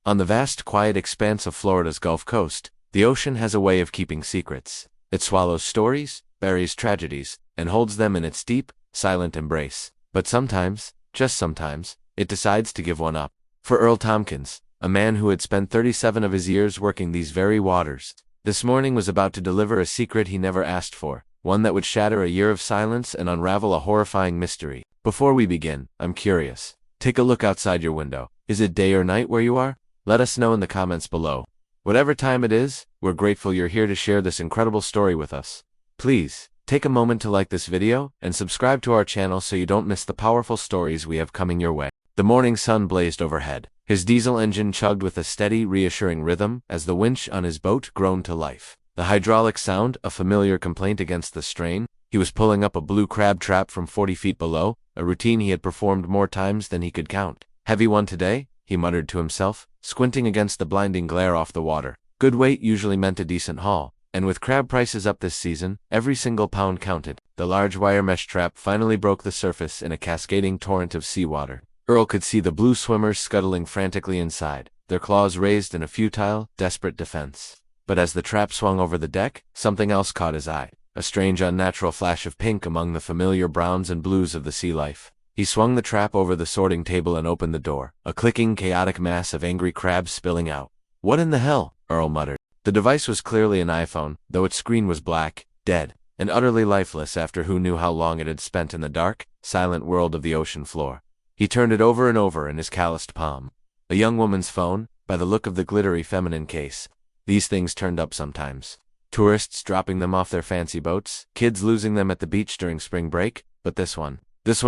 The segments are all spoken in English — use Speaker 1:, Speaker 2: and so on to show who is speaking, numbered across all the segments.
Speaker 1: On the vast, quiet expanse of Florida's Gulf Coast, the ocean has a way of keeping secrets. It swallows stories, buries tragedies, and holds them in its deep, silent embrace. But sometimes, just sometimes, it decides to give one up. For Earl Tompkins, a man who had spent 37 of his years working these very waters, this morning was about to deliver a secret he never asked for, one that would shatter a year of silence and unravel a horrifying mystery. Before we begin, I'm curious. Take a look outside your window. Is it day or night where you are? Let us know in the comments below. Whatever time it is, we're grateful you're here to share this incredible story with us. Please, take a moment to like this video and subscribe to our channel so you don't miss the powerful stories we have coming your way. The morning sun blazed overhead. His diesel engine chugged with a steady, reassuring rhythm as the winch on his boat groaned to life. The hydraulic sound, a familiar complaint against the strain. He was pulling up a blue crab trap from 40 feet below, a routine he had performed more times than he could count. Heavy one today, he muttered to himself, squinting against the blinding glare off the water. Good weight usually meant a decent haul, and with crab prices up this season, every single pound counted. The large wire mesh trap finally broke the surface in a cascading torrent of seawater. Earl could see the blue swimmers scuttling frantically inside, their claws raised in a futile, desperate defense. But as the trap swung over the deck, something else caught his eye, a strange unnatural flash of pink among the familiar browns and blues of the sea life. He swung the trap over the sorting table and opened the door, a clicking, chaotic mass of angry crabs spilling out. "What in the hell?" Earl muttered. The device was clearly an iPhone, though its screen was black, dead, and utterly lifeless after who knew how long it had spent in the dark, silent world of the ocean floor. He turned it over and over in his calloused palm. A young woman's phone, by the look of the glittery feminine case. These things turned up sometimes. Tourists dropping them off their fancy boats, kids losing them at the beach during spring break, but this one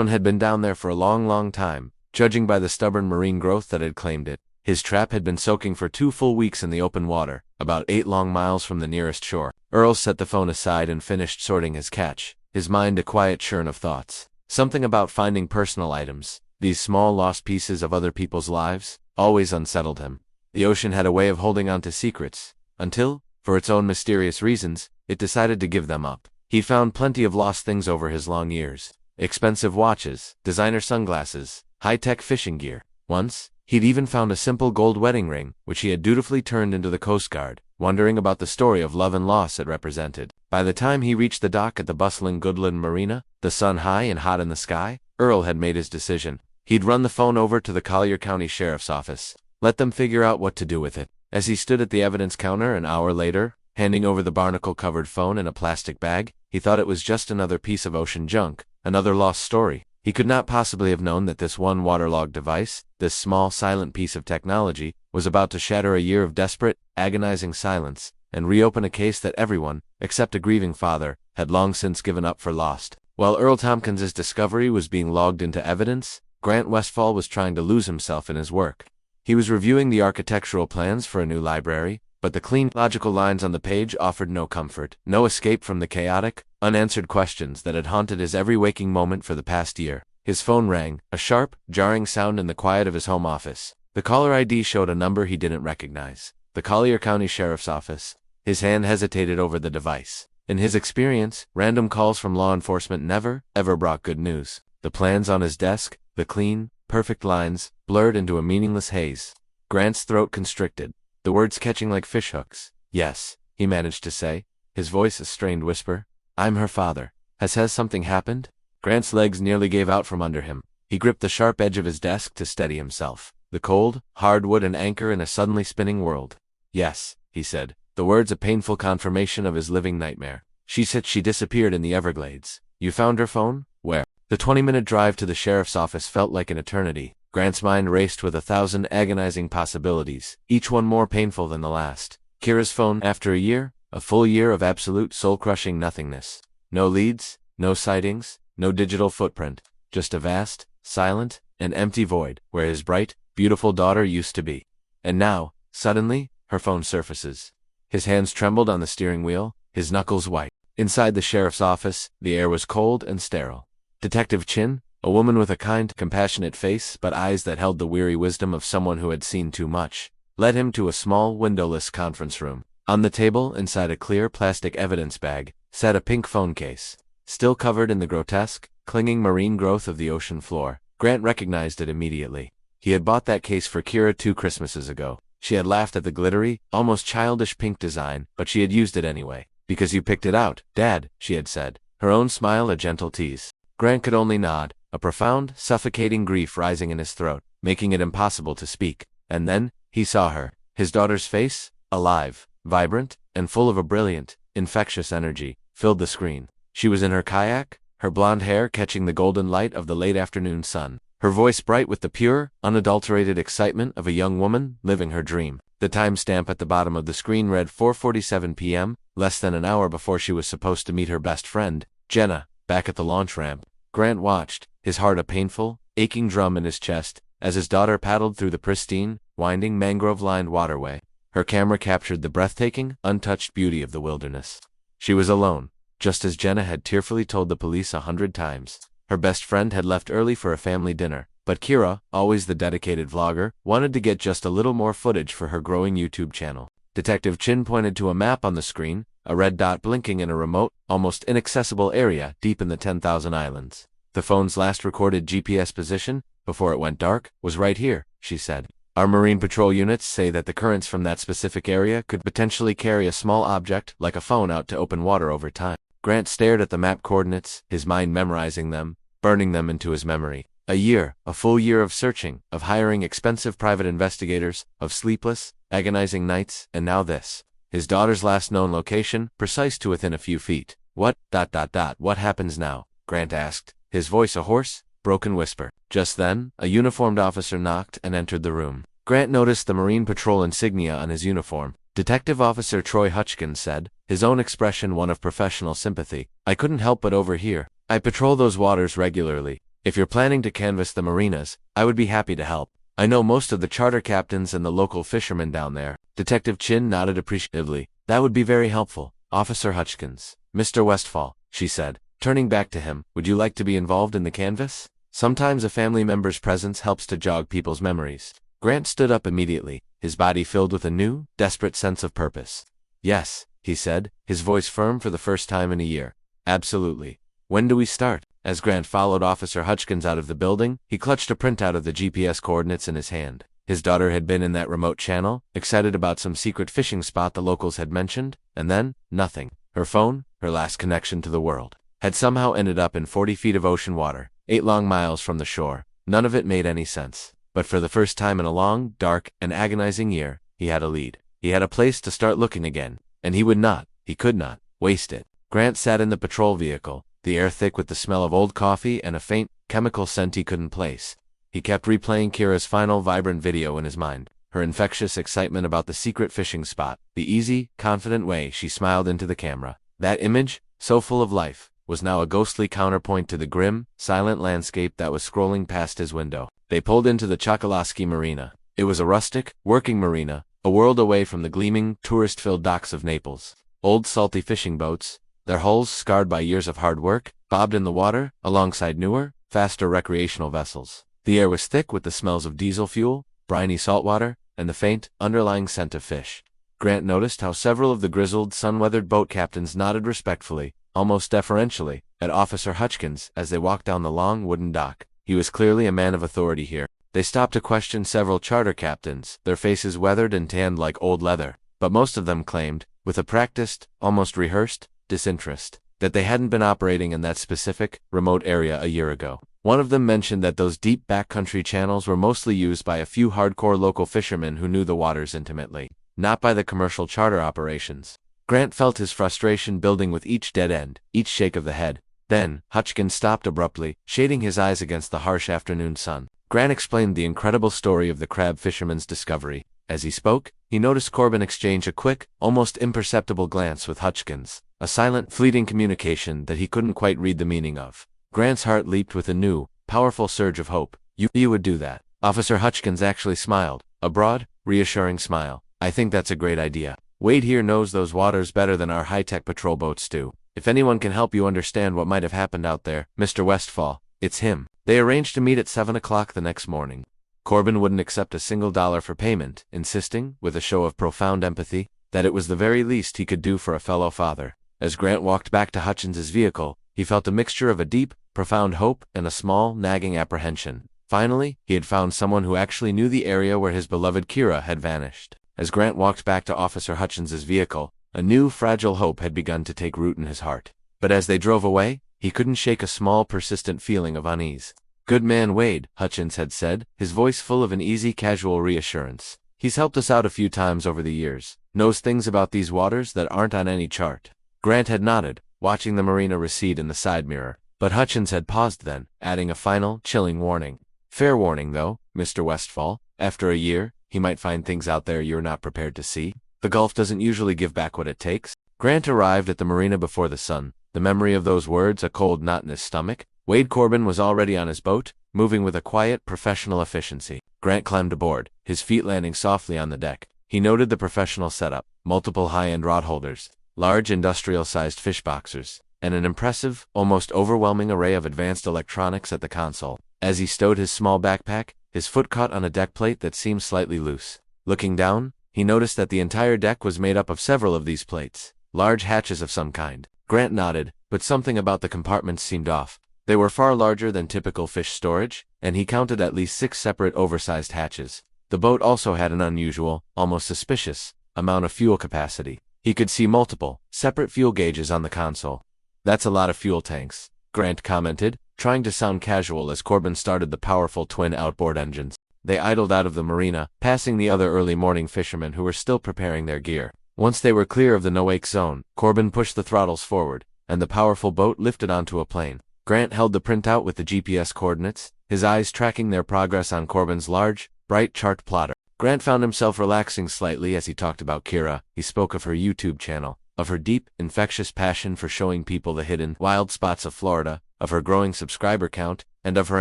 Speaker 1: had been down there for a long, long time, judging by the stubborn marine growth that had claimed it. His trap had been soaking for 2 full weeks in the open water, about 8 long miles from the nearest shore. Earl set the phone aside and finished sorting his catch, his mind a quiet churn of thoughts. Something about finding personal items, these small lost pieces of other people's lives, always unsettled him. The ocean had a way of holding on to secrets, until, for its own mysterious reasons, it decided to give them up. He found plenty of lost things over his long years. Expensive watches, designer sunglasses, high-tech fishing gear. Once, he'd even found a simple gold wedding ring, which he had dutifully turned into the Coast Guard, wondering about the story of love and loss it represented. By the time he reached the dock at the bustling Goodland Marina, the sun high and hot in the sky, Earl had made his decision. He'd run the phone over to the Collier County Sheriff's Office. Let them figure out what to do with it. As he stood at the evidence counter an hour later, handing over the barnacle-covered phone in a plastic bag, he thought it was just another piece of ocean junk, another lost story. He could not possibly have known that this one waterlogged device, this small, silent piece of technology, was about to shatter a year of desperate, agonizing silence, and reopen a case that everyone, except a grieving father, had long since given up for lost. While Earl Tompkins's discovery was being logged into evidence, Grant Westfall was trying to lose himself in his work. He was reviewing the architectural plans for a new library, but the clean, logical lines on the page offered no comfort, no escape from the chaotic, unanswered questions that had haunted his every waking moment for the past year. His phone rang, a sharp, jarring sound in the quiet of his home office. The caller ID showed a number he didn't recognize. The Collier County Sheriff's Office. His hand hesitated over the device. In his experience, random calls from law enforcement never, ever brought good news. The plans on his desk, the clean, perfect lines, blurred into a meaningless haze. Grant's throat constricted, the words catching like fishhooks. "Yes," he managed to say, his voice a strained whisper. "I'm her father. Has something happened?" Grant's legs nearly gave out from under him. He gripped the sharp edge of his desk to steady himself. The cold, hard wood an anchor in a suddenly spinning world. "Yes," he said, the words a painful confirmation of his living nightmare. "She said she disappeared in the Everglades. You found her phone? Where?" The 20-minute drive to the sheriff's office felt like an eternity. Grant's mind raced with 1,000 agonizing possibilities, each one more painful than the last. Kira's phone after a year, a full year of absolute soul-crushing nothingness. No leads, no sightings, no digital footprint, just a vast, silent, and empty void where his bright, beautiful daughter used to be. And now, suddenly, her phone surfaces. His hands trembled on the steering wheel, his knuckles white. Inside the sheriff's office, the air was cold and sterile. Detective Chin, a woman with a kind, compassionate face but eyes that held the weary wisdom of someone who had seen too much, led him to a small, windowless conference room. On the table, inside a clear plastic evidence bag, sat a pink phone case, still covered in the grotesque, clinging marine growth of the ocean floor. Grant recognized it immediately. He had bought that case for Kira 2 Christmases ago. She had laughed at the glittery, almost childish pink design, but she had used it anyway. "Because you picked it out, Dad," she had said, her own smile a gentle tease. Grant could only nod, a profound, suffocating grief rising in his throat, making it impossible to speak. And then, he saw her, his daughter's face, alive, vibrant, and full of a brilliant, infectious energy, filled the screen. She was in her kayak, her blonde hair catching the golden light of the late afternoon sun, her voice bright with the pure, unadulterated excitement of a young woman living her dream. The timestamp at the bottom of the screen read 4:47 p.m., less than an hour before she was supposed to meet her best friend, Jenna, back at the launch ramp. Grant watched, his heart a painful, aching drum in his chest, as his daughter paddled through the pristine, winding mangrove-lined waterway. Her camera captured the breathtaking, untouched beauty of the wilderness. She was alone, just as Jenna had tearfully told the police 100 times. Her best friend had left early for a family dinner, but Kira, always the dedicated vlogger, wanted to get just a little more footage for her growing YouTube channel. Detective Chin pointed to a map on the screen, a red dot blinking in a remote, almost inaccessible area deep in the 10,000 islands. "The phone's last recorded GPS position, before it went dark, was right here," she said. "Our Marine Patrol units say that the currents from that specific area could potentially carry a small object like a phone out to open water over time." Grant stared at the map coordinates, his mind memorizing them, burning them into his memory. A full year of searching, of hiring expensive private investigators, of sleepless, agonizing nights, and now this. His daughter's last known location, precise to within a few feet. What happens now?" Grant asked, his voice a hoarse, broken whisper. Just then, a uniformed officer knocked and entered the room. Grant noticed the Marine Patrol insignia on his uniform. Detective Officer Troy Hutchkins said, his own expression one of professional sympathy. "I couldn't help but overhear. I patrol those waters regularly. If you're planning to canvass the marinas, I would be happy to help. I know most of the charter captains and the local fishermen down there." Detective Chin nodded appreciatively. "That would be very helpful, Officer Hutchkins." "Mr. Westfall," she said, turning back to him, "would you like to be involved in the canvass? Sometimes a family member's presence helps to jog people's memories." Grant stood up immediately, his body filled with a new, desperate sense of purpose. "Yes," he said, his voice firm for the first time in a year. "Absolutely. When do we start?" As Grant followed Officer Hutchkins out of the building, he clutched a printout of the GPS coordinates in his hand. His daughter had been in that remote channel, excited about some secret fishing spot the locals had mentioned, and then, nothing. Her phone, her last connection to the world, had somehow ended up in 40 feet of ocean water, 8 long miles from the shore. None of it made any sense. But for the first time in a long, dark, and agonizing year, he had a lead. He had a place to start looking again, and he could not, waste it. Grant sat in the patrol vehicle, the air thick with the smell of old coffee and a faint, chemical scent he couldn't place. He kept replaying Kira's final vibrant video in his mind, her infectious excitement about the secret fishing spot, the easy, confident way she smiled into the camera. That image, so full of life, was now a ghostly counterpoint to the grim, silent landscape that was scrolling past his window. They pulled into the Chokoloskee Marina. It was a rustic, working marina, a world away from the gleaming, tourist-filled docks of Naples. Old salty fishing boats, their hulls scarred by years of hard work, bobbed in the water, alongside newer, faster recreational vessels. The air was thick with the smells of diesel fuel, briny saltwater, and the faint, underlying scent of fish. Grant noticed how several of the grizzled, sun-weathered boat captains nodded respectfully, almost deferentially, at Officer Hutchkins as they walked down the long wooden dock. He was clearly a man of authority here. They stopped to question several charter captains, their faces weathered and tanned like old leather, but most of them claimed, with a practiced, almost rehearsed, disinterest, that they hadn't been operating in that specific, remote area a year ago. One of them mentioned that those deep backcountry channels were mostly used by a few hardcore local fishermen who knew the waters intimately, not by the commercial charter operations. Grant felt his frustration building with each dead end, each shake of the head. Then, Hutchkins stopped abruptly, shading his eyes against the harsh afternoon sun. Grant explained the incredible story of the crab fisherman's discovery. As he spoke, he noticed Corbin exchange a quick, almost imperceptible glance with Hutchkins, a silent, fleeting communication that he couldn't quite read the meaning of. Grant's heart leaped with a new, powerful surge of hope. You would do that." Officer Hutchkins actually smiled, a broad, reassuring smile. "I think that's a great idea. Wade here knows those waters better than our high-tech patrol boats do. If anyone can help you understand what might have happened out there, Mr. Westfall, it's him." They arranged to meet at 7 o'clock the next morning. Corbin wouldn't accept a single dollar for payment, insisting, with a show of profound empathy, that it was the very least he could do for a fellow father. As Grant walked back to Hutchins's vehicle, he felt a mixture of a deep, profound hope and a small, nagging apprehension. Finally, he had found someone who actually knew the area where his beloved Kira had vanished. As Grant walked back to Officer Hutchins's vehicle, a new, fragile hope had begun to take root in his heart. But as they drove away, he couldn't shake a small, persistent feeling of unease. "Good man Wade," Hutchins had said, his voice full of an easy, casual reassurance. "He's helped us out a few times over the years. Knows things about these waters that aren't on any chart." Grant had nodded, watching the marina recede in the side mirror. But Hutchins had paused then, adding a final, chilling warning. "Fair warning, though, Mr. Westfall. After a year, he might find things out there you're not prepared to see. The Gulf doesn't usually give back what it takes." Grant arrived at the marina before the sun, the memory of those words a cold knot in his stomach. Wade Corbin was already on his boat, moving with a quiet, professional efficiency. Grant climbed aboard, his feet landing softly on the deck. He noted the professional setup, multiple high-end rod holders, large industrial-sized fish boxers, and an impressive, almost overwhelming array of advanced electronics at the console. As he stowed his small backpack, his foot caught on a deck plate that seemed slightly loose. Looking down, he noticed that the entire deck was made up of several of these plates, large hatches of some kind. Grant nodded, but something about the compartments seemed off. They were far larger than typical fish storage, and he counted at least 6 separate oversized hatches. The boat also had an unusual, almost suspicious, amount of fuel capacity. He could see multiple, separate fuel gauges on the console. "That's a lot of fuel tanks," Grant commented, trying to sound casual as Corbin started the powerful twin outboard engines. They idled out of the marina, passing the other early morning fishermen who were still preparing their gear. Once they were clear of the no-wake zone, Corbin pushed the throttles forward, and the powerful boat lifted onto a plane. Grant held the printout with the GPS coordinates, his eyes tracking their progress on Corbin's large, bright chart plotter. Grant found himself relaxing slightly as he talked about Kira. He spoke of her YouTube channel, of her deep, infectious passion for showing people the hidden, wild spots of Florida, of her growing subscriber count, and of her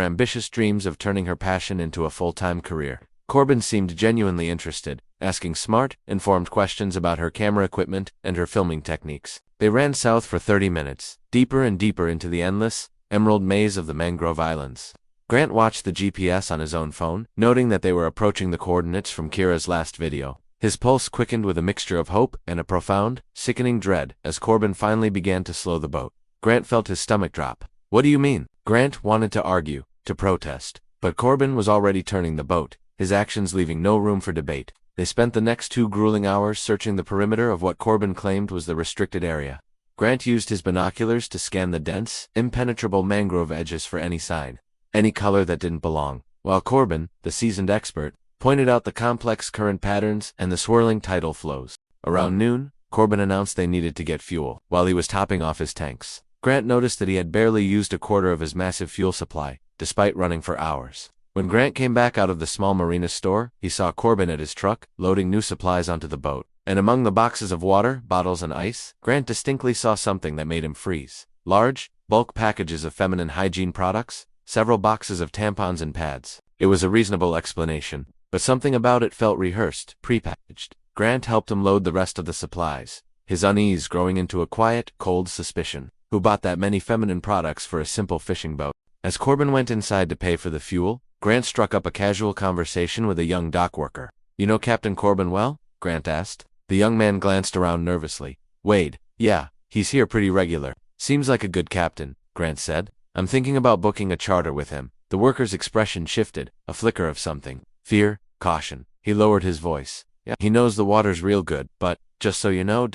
Speaker 1: ambitious dreams of turning her passion into a full-time career. Corbin seemed genuinely interested, asking smart, informed questions about her camera equipment and her filming techniques. They ran south for 30 minutes, deeper and deeper into the endless, emerald maze of the mangrove islands. Grant watched the GPS on his own phone, noting that they were approaching the coordinates from Kira's last video. His pulse quickened with a mixture of hope and a profound, sickening dread as Corbin finally began to slow the boat. Grant felt his stomach drop. "What do you mean?" Grant wanted to argue, to protest, but Corbin was already turning the boat, his actions leaving no room for debate. They spent the next 2 grueling hours searching the perimeter of what Corbin claimed was the restricted area. Grant used his binoculars to scan the dense, impenetrable mangrove edges for any sign, any color that didn't belong, while Corbin, the seasoned expert, pointed out the complex current patterns and the swirling tidal flows. Around noon, Corbin announced they needed to get fuel. While he was topping off his tanks, Grant noticed that he had barely used a quarter of his massive fuel supply, despite running for hours. When Grant came back out of the small marina store, he saw Corbin at his truck, loading new supplies onto the boat. And among the boxes of water, bottles, and ice, Grant distinctly saw something that made him freeze. Large, bulk packages of feminine hygiene products, several boxes of tampons and pads. It was a reasonable explanation, but something about it felt rehearsed, prepackaged. Grant helped him load the rest of the supplies, his unease growing into a quiet, cold suspicion. Who bought that many feminine products for a simple fishing boat? As Corbin went inside to pay for the fuel, Grant struck up a casual conversation with a young dock worker. "You know Captain Corbin well?" Grant asked. The young man glanced around nervously. "Wade, yeah, he's here pretty regular. Seems like a good captain," Grant said. "I'm thinking about booking a charter with him." The worker's expression shifted, a flicker of something. Fear, caution. He lowered his voice. "Yeah, he knows the water's real good, but, just so you know,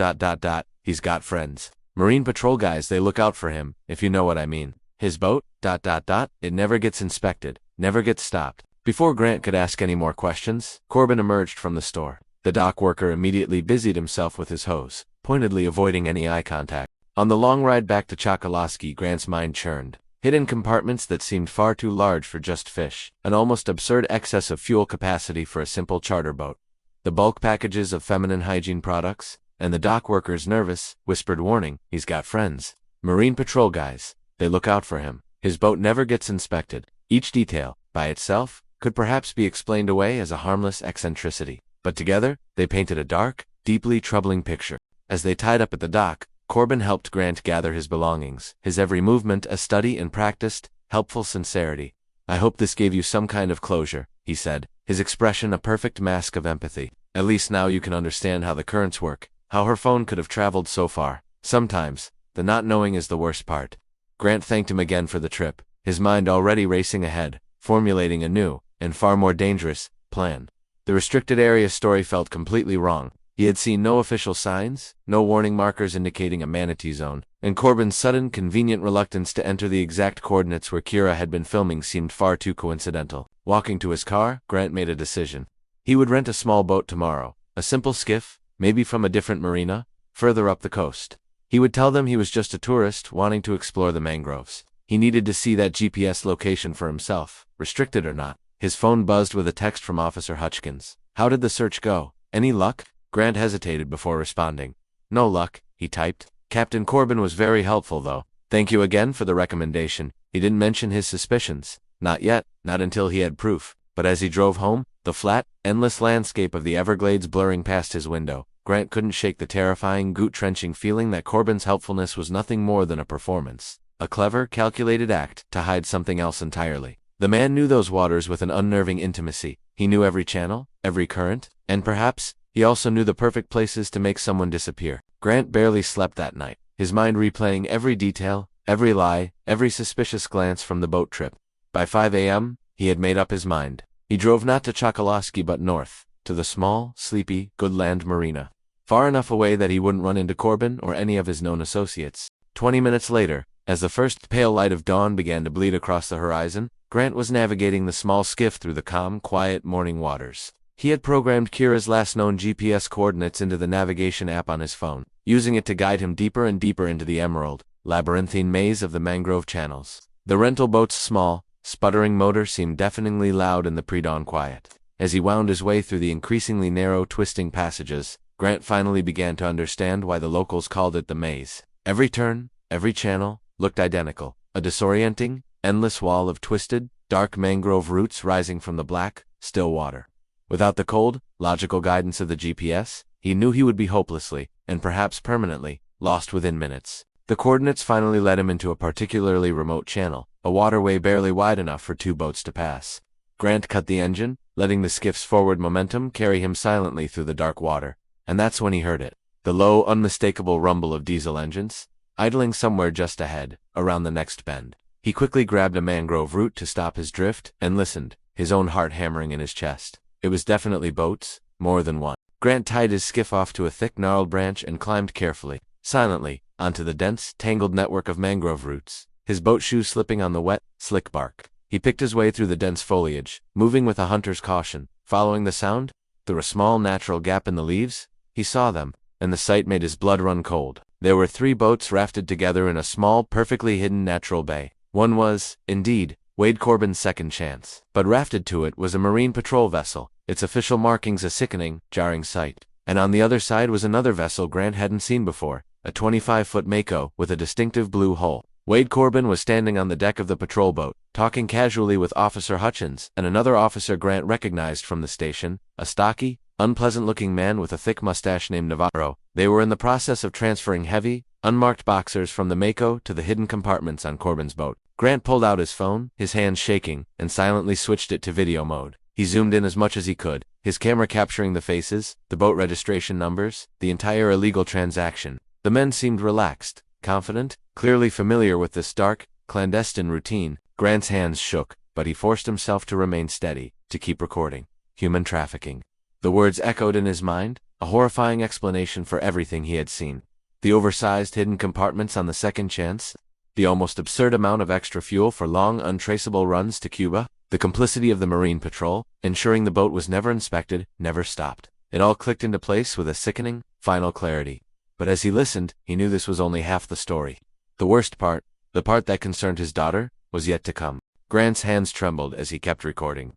Speaker 1: he's got friends. Marine patrol guys, they look out for him, if you know what I mean. His boat, it never gets inspected, never gets stopped." Before Grant could ask any more questions, Corbin emerged from the store. The dock worker immediately busied himself with his hose, pointedly avoiding any eye contact. On the long ride back to Chokoloskee, Grant's mind churned. Hidden compartments that seemed far too large for just fish, an almost absurd excess of fuel capacity for a simple charter boat. The bulk packages of feminine hygiene products, and the dock worker's nervous, whispered warning, "He's got friends. Marine patrol guys. They look out for him. His boat never gets inspected." Each detail, by itself, could perhaps be explained away as a harmless eccentricity. But together, they painted a dark, deeply troubling picture. As they tied up at the dock, Corbin helped Grant gather his belongings, his every movement a study in practiced, helpful sincerity. "I hope this gave you some kind of closure," he said, his expression a perfect mask of empathy. "At least now you can understand how the currents work, how her phone could have traveled so far. Sometimes, the not knowing is the worst part." Grant thanked him again for the trip, his mind already racing ahead, formulating a new, and far more dangerous, plan. The restricted area story felt completely wrong. He had seen no official signs, no warning markers indicating a manatee zone, and Corbin's sudden, convenient reluctance to enter the exact coordinates where Kira had been filming seemed far too coincidental. Walking to his car, Grant made a decision. He would rent a small boat tomorrow, a simple skiff, maybe from a different marina, further up the coast. He would tell them he was just a tourist wanting to explore the mangroves. He needed to see that GPS location for himself, restricted or not. His phone buzzed with a text from Officer Hutchkins. How did the search go? Any luck? Grant hesitated before responding. No luck, he typed. Captain Corbin was very helpful though. Thank you again for the recommendation. He didn't mention his suspicions. Not yet, not until he had proof. But as he drove home, the flat, endless landscape of the Everglades blurring past his window, Grant couldn't shake the terrifying, gout-trenching feeling that Corbin's helpfulness was nothing more than a performance. A clever, calculated act to hide something else entirely. The man knew those waters with an unnerving intimacy. He knew every channel, every current, and perhaps, he also knew the perfect places to make someone disappear. Grant barely slept that night, his mind replaying every detail, every lie, every suspicious glance from the boat trip. By 5 a.m., he had made up his mind. He drove not to Chokoloskee but north, to the small, sleepy, Goodland Marina. Far enough away that he wouldn't run into Corbin or any of his known associates. 20 minutes later, as the first pale light of dawn began to bleed across the horizon, Grant was navigating the small skiff through the calm, quiet morning waters. He had programmed Kira's last known GPS coordinates into the navigation app on his phone, using it to guide him deeper and deeper into the emerald, labyrinthine maze of the mangrove channels. The rental boat's small, sputtering motor seemed deafeningly loud in the pre-dawn quiet. As he wound his way through the increasingly narrow, twisting passages, Grant finally began to understand why the locals called it the maze. Every turn, every channel, looked identical, a disorienting, endless wall of twisted, dark mangrove roots rising from the black, still water. Without the cold, logical guidance of the GPS, he knew he would be hopelessly, and perhaps permanently, lost within minutes. The coordinates finally led him into a particularly remote channel, a waterway barely wide enough for two boats to pass. Grant cut the engine, letting the skiff's forward momentum carry him silently through the dark water, and that's when he heard it. The low, unmistakable rumble of diesel engines, idling somewhere just ahead, around the next bend. He quickly grabbed a mangrove root to stop his drift, and listened, his own heart hammering in his chest. It was definitely boats, more than one. Grant tied his skiff off to a thick, gnarled branch and climbed carefully, silently, onto the dense, tangled network of mangrove roots, his boat shoes slipping on the wet, slick bark. He picked his way through the dense foliage, moving with a hunter's caution. Following the sound, through a small natural gap in the leaves, he saw them, and the sight made his blood run cold. There were 3 boats rafted together in a small, perfectly hidden natural bay. One was, indeed, Wade Corbin's second chance. But rafted to it was a marine patrol vessel, its official markings a sickening, jarring sight. And on the other side was another vessel Grant hadn't seen before, a 25-foot Mako with a distinctive blue hull. Wade Corbin was standing on the deck of the patrol boat, talking casually with Officer Hutchins and another officer Grant recognized from the station, a stocky, unpleasant-looking man with a thick mustache named Navarro. They were in the process of transferring heavy, unmarked boxers from the Mako to the hidden compartments on Corbin's boat. Grant pulled out his phone, his hands shaking, and silently switched it to video mode. He zoomed in as much as he could, his camera capturing the faces, the boat registration numbers, the entire illegal transaction. The men seemed relaxed, confident, clearly familiar with this dark, clandestine routine. Grant's hands shook, but he forced himself to remain steady, to keep recording. Human trafficking. The words echoed in his mind, a horrifying explanation for everything he had seen. The oversized hidden compartments on the second chance, the almost absurd amount of extra fuel for long, untraceable runs to Cuba, the complicity of the Marine Patrol, ensuring the boat was never inspected, never stopped. It all clicked into place with a sickening, final clarity. But as he listened, he knew this was only half the story. The worst part, the part that concerned his daughter, was yet to come. Grant's hands trembled as he kept recording.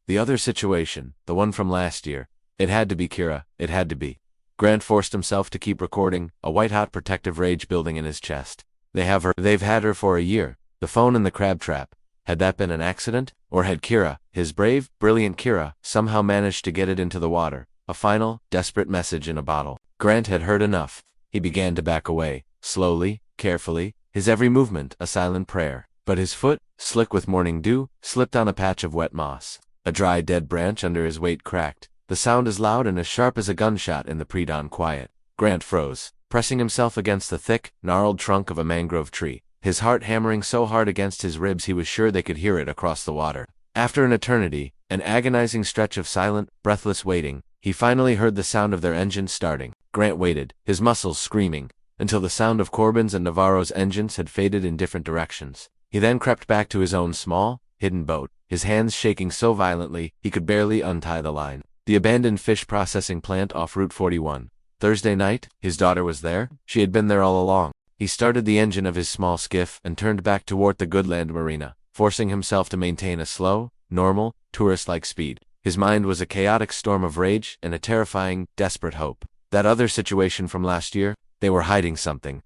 Speaker 1: The other situation, the one from last year, it had to be Kira, it had to be. Grant forced himself to keep recording, a white-hot protective rage building in his chest. They've had her for a year. The phone in the crab trap. Had that been an accident? Or had Kira, his brave, brilliant Kira, somehow managed to get it into the water? A final, desperate message in a bottle. Grant had heard enough. He began to back away, slowly, carefully, his every movement a silent prayer. But his foot, slick with morning dew, slipped on a patch of wet moss. A dry, dead branch under his weight cracked, the sound as loud and as sharp as a gunshot in the pre-dawn quiet. Grant froze, pressing himself against the thick, gnarled trunk of a mangrove tree, his heart hammering so hard against his ribs he was sure they could hear it across the water. After an eternity, an agonizing stretch of silent, breathless waiting, he finally heard the sound of their engines starting. Grant waited, his muscles screaming, until the sound of Corbin's and Navarro's engines had faded in different directions. He then crept back to his own small, hidden boat, his hands shaking so violently he could barely untie the line. The abandoned fish processing plant off Route 41. Thursday night, his daughter was there. She had been there all along. He started the engine of his small skiff and turned back toward the Goodland Marina, forcing himself to maintain a slow, normal, tourist-like speed. His mind was a chaotic storm of rage and a terrifying, desperate hope. That other situation from last year, they were hiding something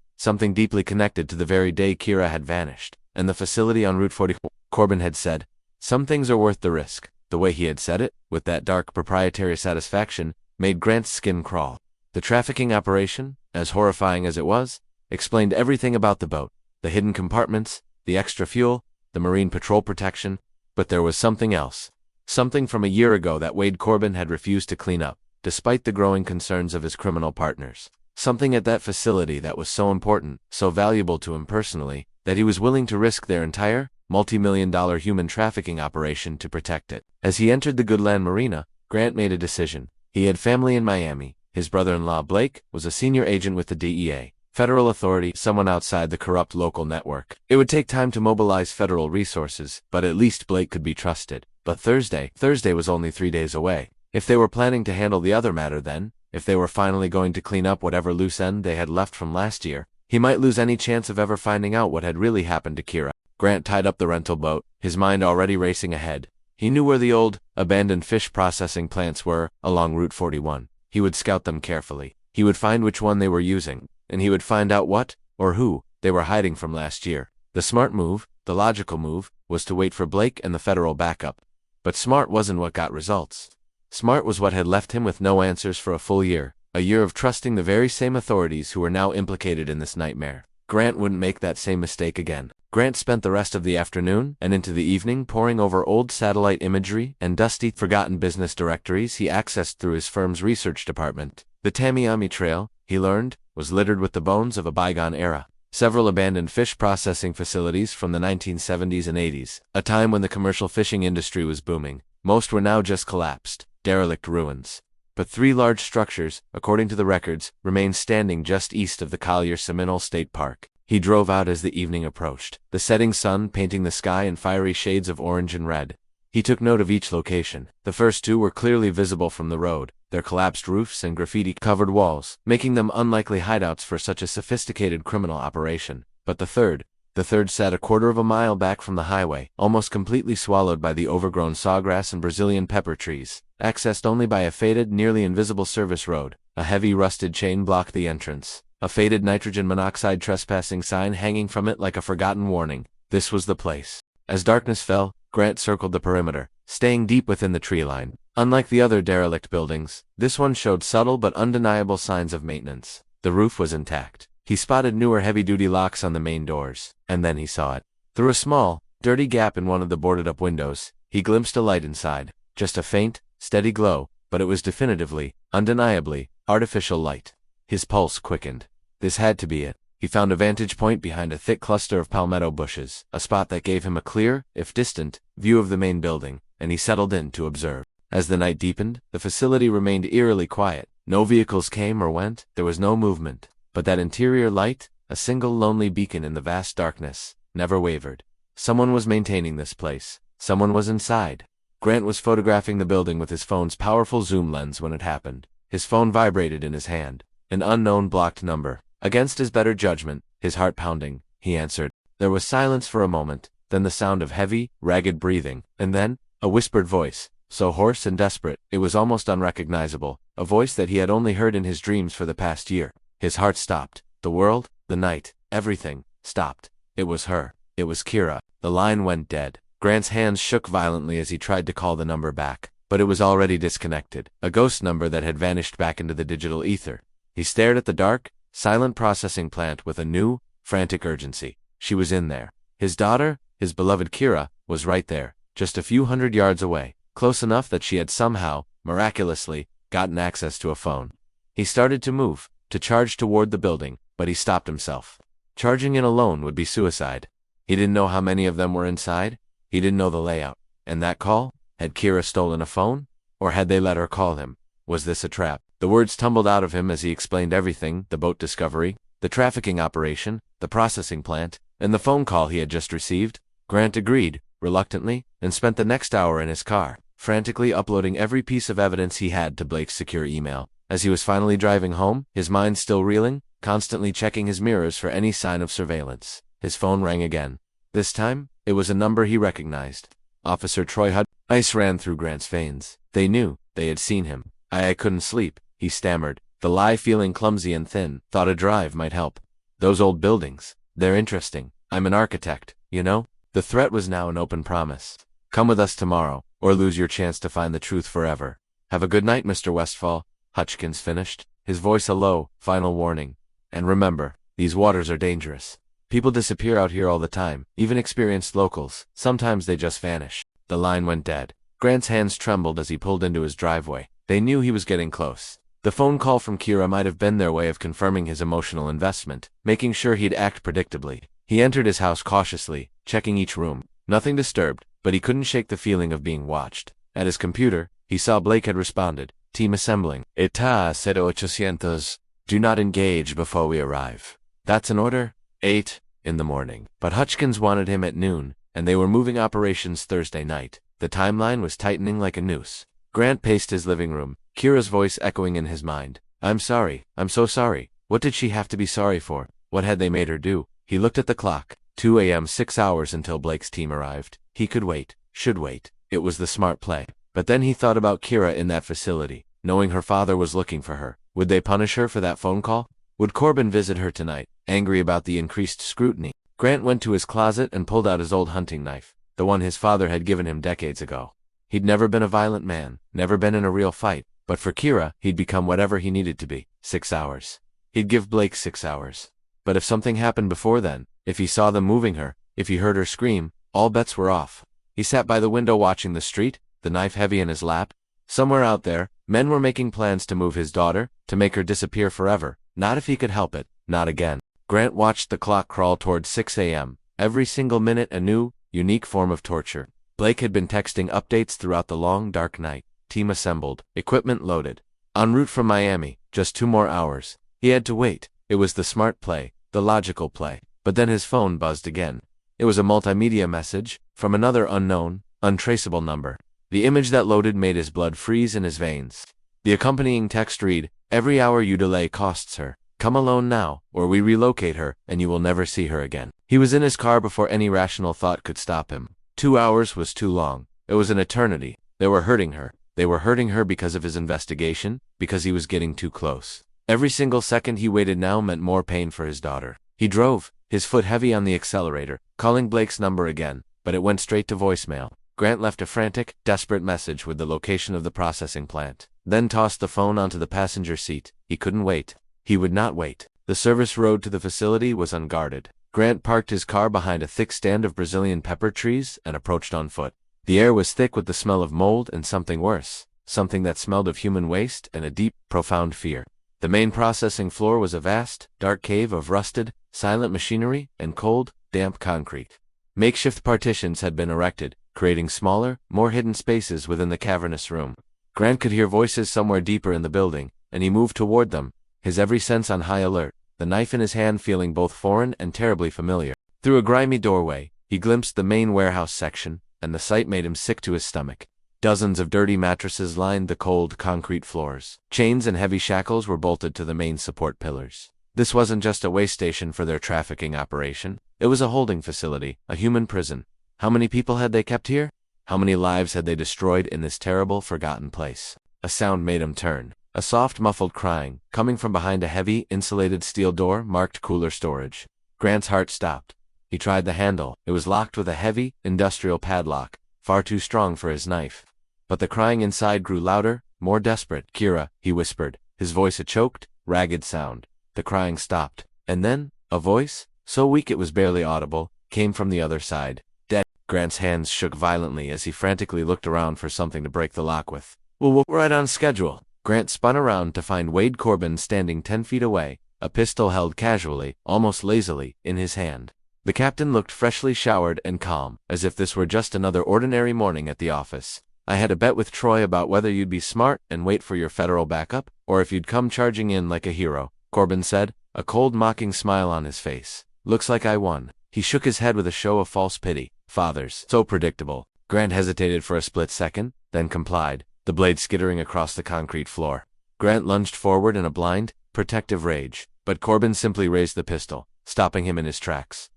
Speaker 1: deeply connected to the very day Kira had vanished, and the facility on Route 40. Corbin had said, "Some things are worth the risk." The way he had said it, with that dark proprietary satisfaction, made Grant's skin crawl. The trafficking operation, as horrifying as it was, explained everything about the boat, the hidden compartments, the extra fuel, the marine patrol protection, but there was something else. Something from a year ago that Wade Corbin had refused to clean up, despite the growing concerns of his criminal partners. Something at that facility that was so important, so valuable to him personally, that he was willing to risk their entire, multi-million-dollar human trafficking operation to protect it. As he entered the Goodland Marina, Grant made a decision. He had family in Miami. His brother-in-law, Blake, was a senior agent with the DEA, federal authority, someone outside the corrupt local network. It would take time to mobilize federal resources, but at least Blake could be trusted. But Thursday was only 3 days away. If they were planning to handle the other matter then, if they were finally going to clean up whatever loose end they had left from last year, he might lose any chance of ever finding out what had really happened to Kira. Grant tied up the rental boat, his mind already racing ahead. He knew where the old, abandoned fish processing plants were, along Route 41. He would scout them carefully. He would find which one they were using, and he would find out what, or who, they were hiding from last year. The smart move, the logical move, was to wait for Blake and the federal backup. But smart wasn't what got results. Smart was what had left him with no answers for a full year, a year of trusting the very same authorities who were now implicated in this nightmare. Grant wouldn't make that same mistake again. Grant spent the rest of the afternoon and into the evening poring over old satellite imagery and dusty, forgotten business directories he accessed through his firm's research department. The Tamiami Trail, he learned, was littered with the bones of a bygone era. Several abandoned fish processing facilities from the 1970s and 80s, a time when the commercial fishing industry was booming. Most were now just collapsed, derelict ruins. But 3 large structures, according to the records, remained standing just east of the Collier Seminole State Park. He drove out as the evening approached, the setting sun painting the sky in fiery shades of orange and red. He took note of each location. The first 2 were clearly visible from the road, their collapsed roofs and graffiti-covered walls, making them unlikely hideouts for such a sophisticated criminal operation. But the third sat a quarter of a mile back from the highway, almost completely swallowed by the overgrown sawgrass and Brazilian pepper trees, accessed only by a faded, nearly invisible service road. A heavy rusted chain blocked the entrance, a faded nitrogen monoxide trespassing sign hanging from it like a forgotten warning. This was the place. As darkness fell, Grant circled the perimeter, staying deep within the tree line. Unlike the other derelict buildings, this one showed subtle but undeniable signs of maintenance. The roof was intact. He spotted newer heavy-duty locks on the main doors, and then he saw it. Through a small, dirty gap in one of the boarded-up windows, he glimpsed a light inside. Just a faint, steady glow, but it was definitively, undeniably, artificial light. His pulse quickened. This had to be it. He found a vantage point behind a thick cluster of palmetto bushes, a spot that gave him a clear, if distant, view of the main building, and he settled in to observe. As the night deepened, the facility remained eerily quiet. No vehicles came or went, there was no movement. But that interior light, a single lonely beacon in the vast darkness, never wavered. Someone was maintaining this place. Someone was inside. Grant was photographing the building with his phone's powerful zoom lens when it happened. His phone vibrated in his hand. An unknown blocked number. Against his better judgment, his heart pounding, he answered. There was silence for a moment, then the sound of heavy, ragged breathing, and then, a whispered voice, so hoarse and desperate, it was almost unrecognizable, a voice that he had only heard in his dreams for the past year. His heart stopped. The world, the night, everything, stopped. It was her. It was Kira. The line went dead. Grant's hands shook violently as he tried to call the number back, but it was already disconnected, a ghost number that had vanished back into the digital ether. He stared at the dark, silent processing plant with a new, frantic urgency. She was in there. His daughter, his beloved Kira, was right there, just a few hundred yards away, close enough that she had somehow, miraculously, gotten access to a phone. He started to move, to charge toward the building, but he stopped himself. Charging in alone would be suicide. He didn't know how many of them were inside. He didn't know the layout. And that call? Had Kira stolen a phone? Or had they let her call him? Was this a trap? The words tumbled out of him as he explained everything: the boat discovery, the trafficking operation, the processing plant, and the phone call he had just received. Grant agreed, reluctantly, and spent the next hour in his car, frantically uploading every piece of evidence he had to Blake's secure email. As he was finally driving home, his mind still reeling, constantly checking his mirrors for any sign of surveillance, his phone rang again. This time, it was a number he recognized. Officer Troy Hud. Ice ran through Grant's veins. They knew. They had seen him. I couldn't sleep, he stammered, the lie feeling clumsy and thin. Thought a drive might help. Those old buildings. They're interesting. I'm an architect, you know? The threat was now an open promise. Come with us tomorrow, or lose your chance to find the truth forever. Have a good night, Mr. Westfall, Hutchkins finished, his voice a low, final warning. And remember, these waters are dangerous. People disappear out here all the time, even experienced locals. Sometimes they just vanish. The line went dead. Grant's hands trembled as he pulled into his driveway. They knew he was getting close. The phone call from Kira might have been their way of confirming his emotional investment, making sure he'd act predictably. He entered his house cautiously, checking each room. Nothing disturbed, but he couldn't shake the feeling of being watched. At his computer, he saw Blake had responded. Team assembling. Está 0800. Do not engage before we arrive. That's an order? 8 in the morning. But Hutchkins wanted him at noon, and they were moving operations Thursday night. The timeline was tightening like a noose. Grant paced his living room, Kira's voice echoing in his mind. I'm sorry. I'm so sorry. What did she have to be sorry for? What had they made her do? He looked at the clock. 2 a.m. 6 hours until Blake's team arrived. He could wait. Should wait. It was the smart play. But then he thought about Kira in that facility, knowing her father was looking for her. Would they punish her for that phone call? Would Corbin visit her tonight, angry about the increased scrutiny? Grant went to his closet and pulled out his old hunting knife, the one his father had given him decades ago. He'd never been a violent man, never been in a real fight, but for Kira, he'd become whatever he needed to be. 6 hours. He'd give Blake 6 hours. But if something happened before then, if he saw them moving her, if he heard her scream, all bets were off. He sat by the window watching the street, the knife heavy in his lap. Somewhere out there, men were making plans to move his daughter, to make her disappear forever. Not if he could help it, not again. Grant watched the clock crawl toward 6 a.m., every single minute a new, unique form of torture. Blake had been texting updates throughout the long, dark night. Team assembled, equipment loaded. En route from Miami, just 2 more hours. He had to wait. It was the smart play, the logical play. But then his phone buzzed again. It was a multimedia message, from another unknown, untraceable number. The image that loaded made his blood freeze in his veins. The accompanying text read, "Every hour you delay costs her. Come alone now, or we relocate her, and you will never see her again." He was in his car before any rational thought could stop him. 2 hours was too long. It was an eternity. They were hurting her. They were hurting her because of his investigation, because he was getting too close. Every single second he waited now meant more pain for his daughter. He drove, his foot heavy on the accelerator, calling Blake's number again, but it went straight to voicemail. Grant left a frantic, desperate message with the location of the processing plant, then tossed the phone onto the passenger seat. He couldn't wait. He would not wait. The service road to the facility was unguarded. Grant parked his car behind a thick stand of Brazilian pepper trees and approached on foot. The air was thick with the smell of mold and something worse, something that smelled of human waste and a deep, profound fear. The main processing floor was a vast, dark cave of rusted, silent machinery and cold, damp concrete. Makeshift partitions had been erected, creating smaller, more hidden spaces within the cavernous room. Grant could hear voices somewhere deeper in the building, and he moved toward them, his every sense on high alert, the knife in his hand feeling both foreign and terribly familiar. Through a grimy doorway, he glimpsed the main warehouse section, and the sight made him sick to his stomach. Dozens of dirty mattresses lined the cold, concrete floors. Chains and heavy shackles were bolted to the main support pillars. This wasn't just a way station for their trafficking operation. It was a holding facility, a human prison. How many people had they kept here? How many lives had they destroyed in this terrible, forgotten place? A sound made him turn. A soft, muffled crying, coming from behind a heavy, insulated steel door marked cooler storage. Grant's heart stopped. He tried the handle. It was locked with a heavy, industrial padlock, far too strong for his knife. But the crying inside grew louder, more desperate. "Kira," he whispered, his voice a choked, ragged sound. The crying stopped. And then, a voice, so weak it was barely audible, came from the other side. "Dead." Grant's hands shook violently as he frantically looked around for something to break the lock with. "Well, we're right on schedule." Grant spun around to find Wade Corbin standing 10 feet away, a pistol held casually, almost lazily, in his hand. The captain looked freshly showered and calm, as if this were just another ordinary morning at the office. I had a bet with Troy about whether you'd be smart and wait for your federal backup, or if you'd come charging in like a hero, Corbin said, a cold mocking smile on his face. Looks like I won. He shook his head with a show of false pity. Fathers. So predictable. Grant hesitated for a split second, then complied, the blade skittering across the concrete floor. Grant lunged forward in a blind, protective rage, but Corbin simply raised the pistol, stopping him in his tracks.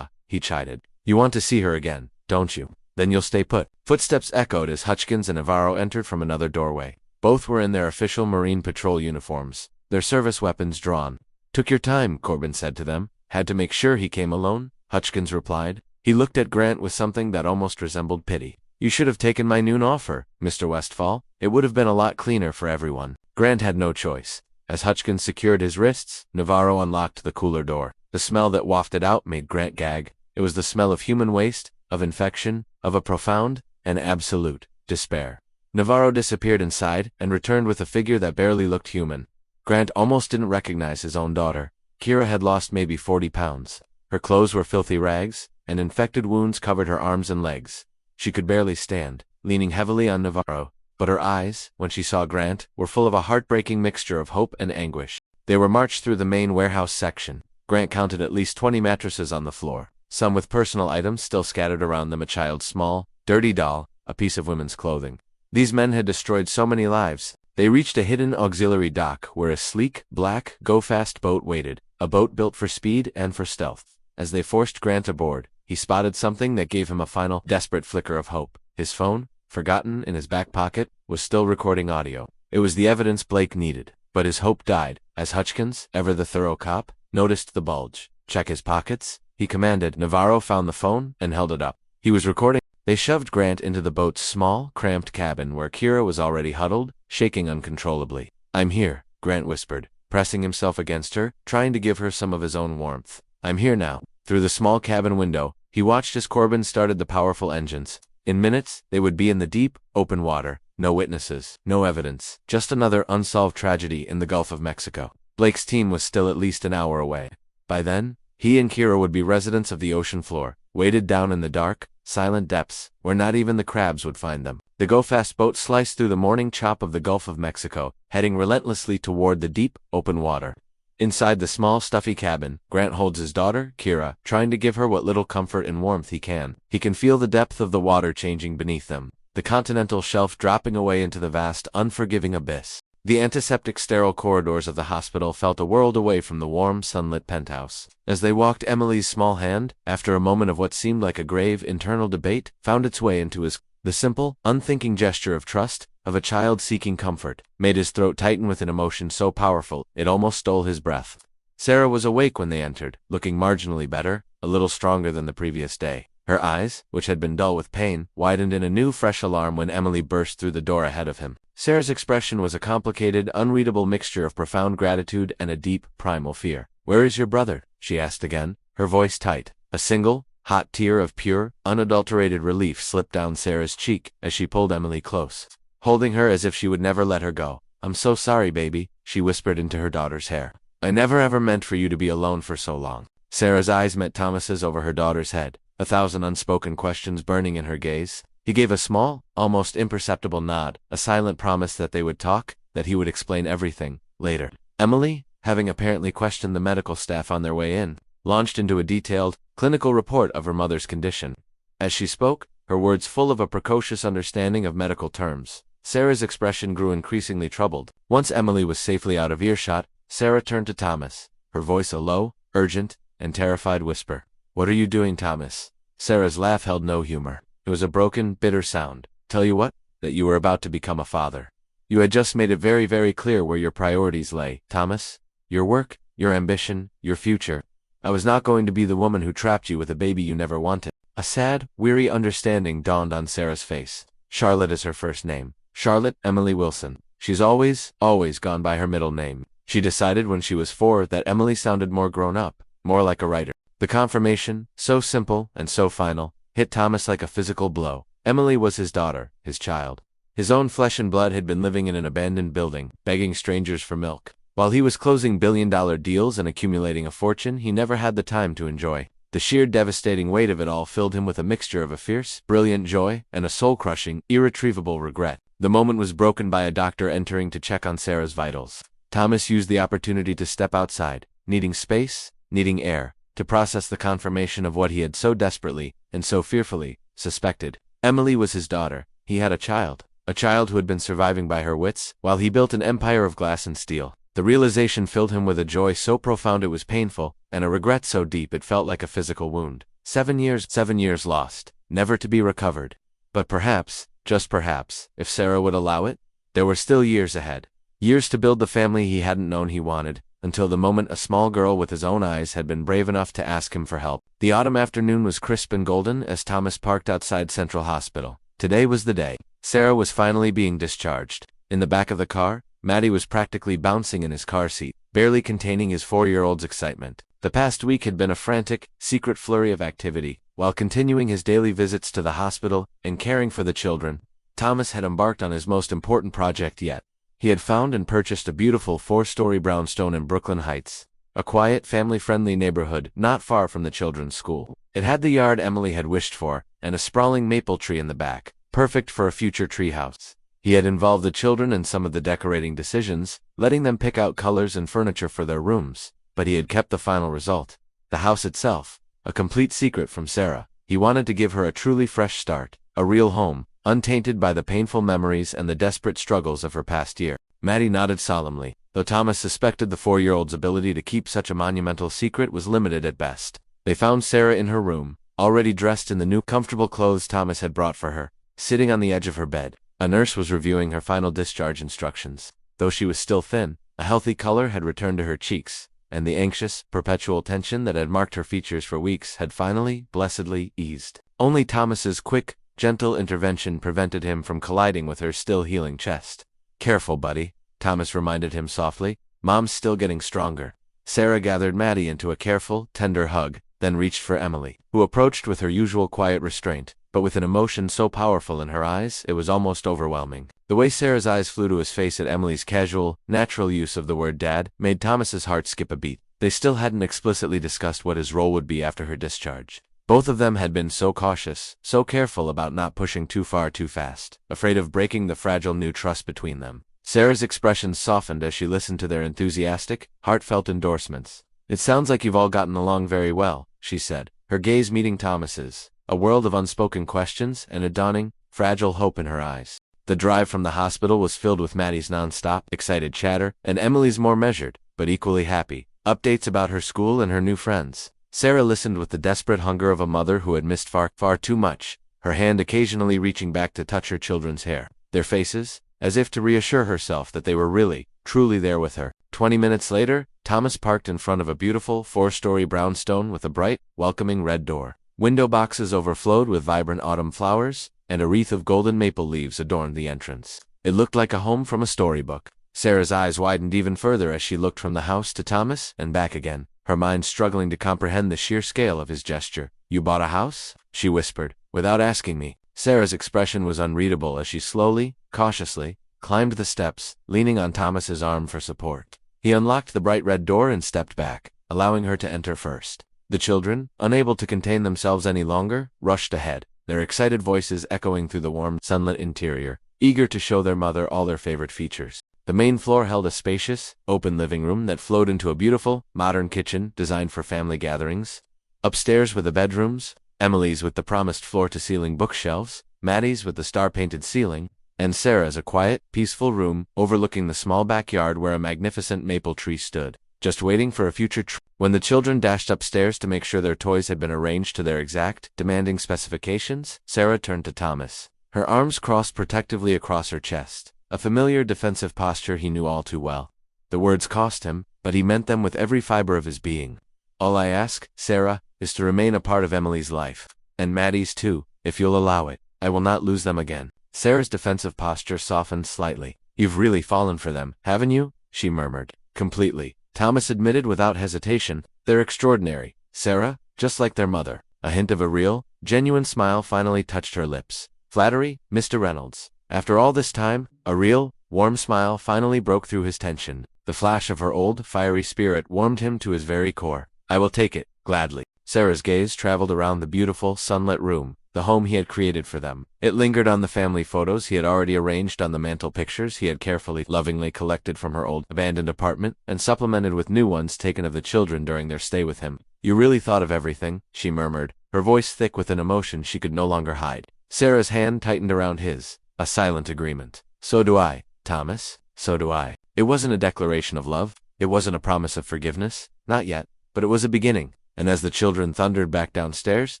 Speaker 1: He chided. You want to see her again, don't you? Then you'll stay put. Footsteps echoed as Hutchins and Navarro entered from another doorway. Both were in their official Marine Patrol uniforms, their service weapons drawn. Took your time, Corbin said to them. Had to make sure he came alone, Hutchins replied. He looked at Grant with something that almost resembled pity. You should have taken my noon offer, Mr. Westfall. It would have been a lot cleaner for everyone. Grant had no choice. As Hutchins secured his wrists, Navarro unlocked the cooler door. The smell that wafted out made Grant gag. It was the smell of human waste, of infection, of a profound and absolute despair. Navarro disappeared inside and returned with a figure that barely looked human. Grant almost didn't recognize his own daughter. Kira had lost maybe 40 pounds. Her clothes were filthy rags, and infected wounds covered her arms and legs. She could barely stand, leaning heavily on Navarro, but her eyes, when she saw Grant, were full of a heartbreaking mixture of hope and anguish. They were marched through the main warehouse section. Grant counted at least 20 mattresses on the floor, some with personal items still scattered around them, a child's small, dirty doll, a piece of women's clothing. These men had destroyed so many lives. They reached a hidden auxiliary dock where a sleek, black, go-fast boat waited, a boat built for speed and for stealth. As they forced Grant aboard, he spotted something that gave him a final, desperate flicker of hope. His phone, forgotten in his back pocket, was still recording audio. It was the evidence Blake needed. But his hope died, as Hutchins, ever the thorough cop, noticed the bulge. Check his pockets, he commanded. Navarro found the phone and held it up. He was recording. They shoved Grant into the boat's small, cramped cabin where Kira was already huddled, shaking uncontrollably. I'm here, Grant whispered, pressing himself against her, trying to give her some of his own warmth. I'm here now. Through the small cabin window, he watched as Corbin started the powerful engines. In minutes, they would be in the deep, open water. No witnesses, no evidence, just another unsolved tragedy in the Gulf of Mexico. Blake's team was still at least an hour away. By then, he and Kira would be residents of the ocean floor, weighted down in the dark, silent depths, where not even the crabs would find them. The go-fast boat sliced through the morning chop of the Gulf of Mexico, heading relentlessly toward the deep, open water. Inside the small, stuffy cabin, Grant holds his daughter, Kira, trying to give her what little comfort and warmth he can. He can feel the depth of the water changing beneath them, the continental shelf dropping away into the vast, unforgiving abyss. The antiseptic sterile corridors of the hospital felt a world away from the warm, sunlit penthouse. As they walked, Emily's small hand, after a moment of what seemed like a grave, internal debate, found its way into his. The simple, unthinking gesture of trust, of a child seeking comfort, made his throat tighten with an emotion so powerful, it almost stole his breath. Sarah was awake when they entered, looking marginally better, a little stronger than the previous day. Her eyes, which had been dull with pain, widened in a new, fresh alarm when Emily burst through the door ahead of him. Sarah's expression was a complicated, unreadable mixture of profound gratitude and a deep, primal fear. Where is your brother? She asked again, her voice tight. A single, hot tear of pure, unadulterated relief slipped down Sarah's cheek as she pulled Emily close, holding her as if she would never let her go. I'm so sorry, baby, she whispered into her daughter's hair. I never ever meant for you to be alone for so long. Sarah's eyes met Thomas's over her daughter's head, 1,000 unspoken questions burning in her gaze. He gave a small, almost imperceptible nod, a silent promise that they would talk, that he would explain everything, later. Emily, having apparently questioned the medical staff on their way in, launched into a detailed, clinical report of her mother's condition. As she spoke, her words full of a precocious understanding of medical terms, Sarah's expression grew increasingly troubled. Once Emily was safely out of earshot, Sarah turned to Thomas, her voice a low, urgent, and terrified whisper. What are you doing, Thomas? Sarah's laugh held no humor. It was a broken, bitter sound. Tell you what? That you were about to become a father. You had just made it very, very clear where your priorities lay, Thomas. Your work, your ambition, your future. I was not going to be the woman who trapped you with a baby you never wanted. A sad, weary understanding dawned on Sarah's face. Charlotte is her first name. Charlotte Emily Wilson. She's always gone by her middle name. She decided when she was 4 that Emily sounded more grown up, more like a writer. The confirmation, so simple and so final, hit Thomas like a physical blow. Emily was his daughter, his child. His own flesh and blood had been living in an abandoned building, begging strangers for milk. While he was closing billion-dollar deals and accumulating a fortune he never had the time to enjoy. The sheer devastating weight of it all filled him with a mixture of a fierce, brilliant joy and a soul-crushing, irretrievable regret. The moment was broken by a doctor entering to check on Sarah's vitals. Thomas used the opportunity to step outside, needing space, needing air, to process the confirmation of what he had so desperately, and so fearfully, suspected. Emily was his daughter. He had a child who had been surviving by her wits, while he built an empire of glass and steel. The realization filled him with a joy so profound it was painful, and a regret so deep it felt like a physical wound. 7 years lost, never to be recovered. But perhaps, just perhaps, if Sarah would allow it, there were still years ahead. Years to build the family he hadn't known he wanted, until the moment a small girl with his own eyes had been brave enough to ask him for help. The autumn afternoon was crisp and golden as Thomas parked outside Central Hospital. Today was the day. Sarah was finally being discharged. In the back of the car, Matty was practically bouncing in his car seat, barely containing his 4-year-old's excitement. The past week had been a frantic, secret flurry of activity. While continuing his daily visits to the hospital and caring for the children, Thomas had embarked on his most important project yet. He had found and purchased a beautiful 4-story brownstone in Brooklyn Heights, a quiet, family-friendly neighborhood not far from the children's school. It had the yard Emily had wished for, and a sprawling maple tree in the back, perfect for a future treehouse. He had involved the children in some of the decorating decisions, letting them pick out colors and furniture for their rooms, but he had kept the final result. The house itself, a complete secret from Sarah. He wanted to give her a truly fresh start, a real home, untainted by the painful memories and the desperate struggles of her past year. Matty nodded solemnly, though Thomas suspected the 4-year-old's ability to keep such a monumental secret was limited at best. They found Sarah in her room, already dressed in the new comfortable clothes Thomas had brought for her, sitting on the edge of her bed. A nurse was reviewing her final discharge instructions. Though she was still thin, a healthy color had returned to her cheeks, and the anxious, perpetual tension that had marked her features for weeks had finally, blessedly, eased. Only Thomas's quick, gentle intervention prevented him from colliding with her still healing chest. "Careful, buddy," Thomas reminded him softly. "Mom's still getting stronger." Sarah gathered Matty into a careful, tender hug, then reached for Emily, who approached with her usual quiet restraint, but with an emotion so powerful in her eyes it was almost overwhelming. The way Sarah's eyes flew to his face at Emily's casual, natural use of the word dad made Thomas's heart skip a beat. They still hadn't explicitly discussed what his role would be after her discharge. Both of them had been so cautious, so careful about not pushing too far too fast, afraid of breaking the fragile new trust between them. Sarah's expression softened as she listened to their enthusiastic, heartfelt endorsements. "It sounds like you've all gotten along very well," she said, her gaze meeting Thomas's, a world of unspoken questions and a dawning, fragile hope in her eyes. The drive from the hospital was filled with Matty's non-stop, excited chatter, and Emily's more measured, but equally happy, updates about her school and her new friends. Sarah listened with the desperate hunger of a mother who had missed far, far too much, her hand occasionally reaching back to touch her children's hair, their faces, as if to reassure herself that they were really, truly there with her. 20 minutes later, Thomas parked in front of a beautiful 4-story brownstone with a bright, welcoming red door. Window boxes overflowed with vibrant autumn flowers, and a wreath of golden maple leaves adorned the entrance. It looked like a home from a storybook. Sarah's eyes widened even further as she looked from the house to Thomas and back again, her mind struggling to comprehend the sheer scale of his gesture. "You bought a house?" she whispered, "without asking me." Sarah's expression was unreadable as she slowly, cautiously, climbed the steps, leaning on Thomas's arm for support. He unlocked the bright red door and stepped back, allowing her to enter first. The children, unable to contain themselves any longer, rushed ahead, their excited voices echoing through the warm, sunlit interior, eager to show their mother all their favorite features. The main floor held a spacious, open living room that flowed into a beautiful, modern kitchen designed for family gatherings. Upstairs were the bedrooms, Emily's with the promised floor-to-ceiling bookshelves, Matty's with the star-painted ceiling, and Sarah's a quiet, peaceful room overlooking the small backyard where a magnificent maple tree stood, just waiting for a future When the children dashed upstairs to make sure their toys had been arranged to their exact, demanding specifications, Sarah turned to Thomas, her arms crossed protectively across her chest, a familiar defensive posture he knew all too well. The words cost him, but he meant them with every fiber of his being. "All I ask, Sarah, is to remain a part of Emily's life, and Matty's too, if you'll allow it. I will not lose them again." Sarah's defensive posture softened slightly. "You've really fallen for them, haven't you?" she murmured. "Completely," Thomas admitted without hesitation. "They're extraordinary, Sarah, just like their mother." A hint of a real, genuine smile finally touched her lips. "Flattery, Mr. Reynolds." After all this time, a real, warm smile finally broke through his tension. The flash of her old, fiery spirit warmed him to his very core. "I will take it," Gladly. Sarah's gaze traveled around the beautiful, sunlit room, the home he had created for them. It lingered on the family photos he had already arranged on the mantel, pictures he had carefully, lovingly collected from her old, abandoned apartment, and supplemented with new ones taken of the children during their stay with him. "You really thought of everything," she murmured, her voice thick with an emotion she could no longer hide. Sarah's hand tightened around his, a silent agreement. "So do I, Thomas, so do I." It wasn't a declaration of love, it wasn't a promise of forgiveness, not yet, but it was a beginning. And as the children thundered back downstairs,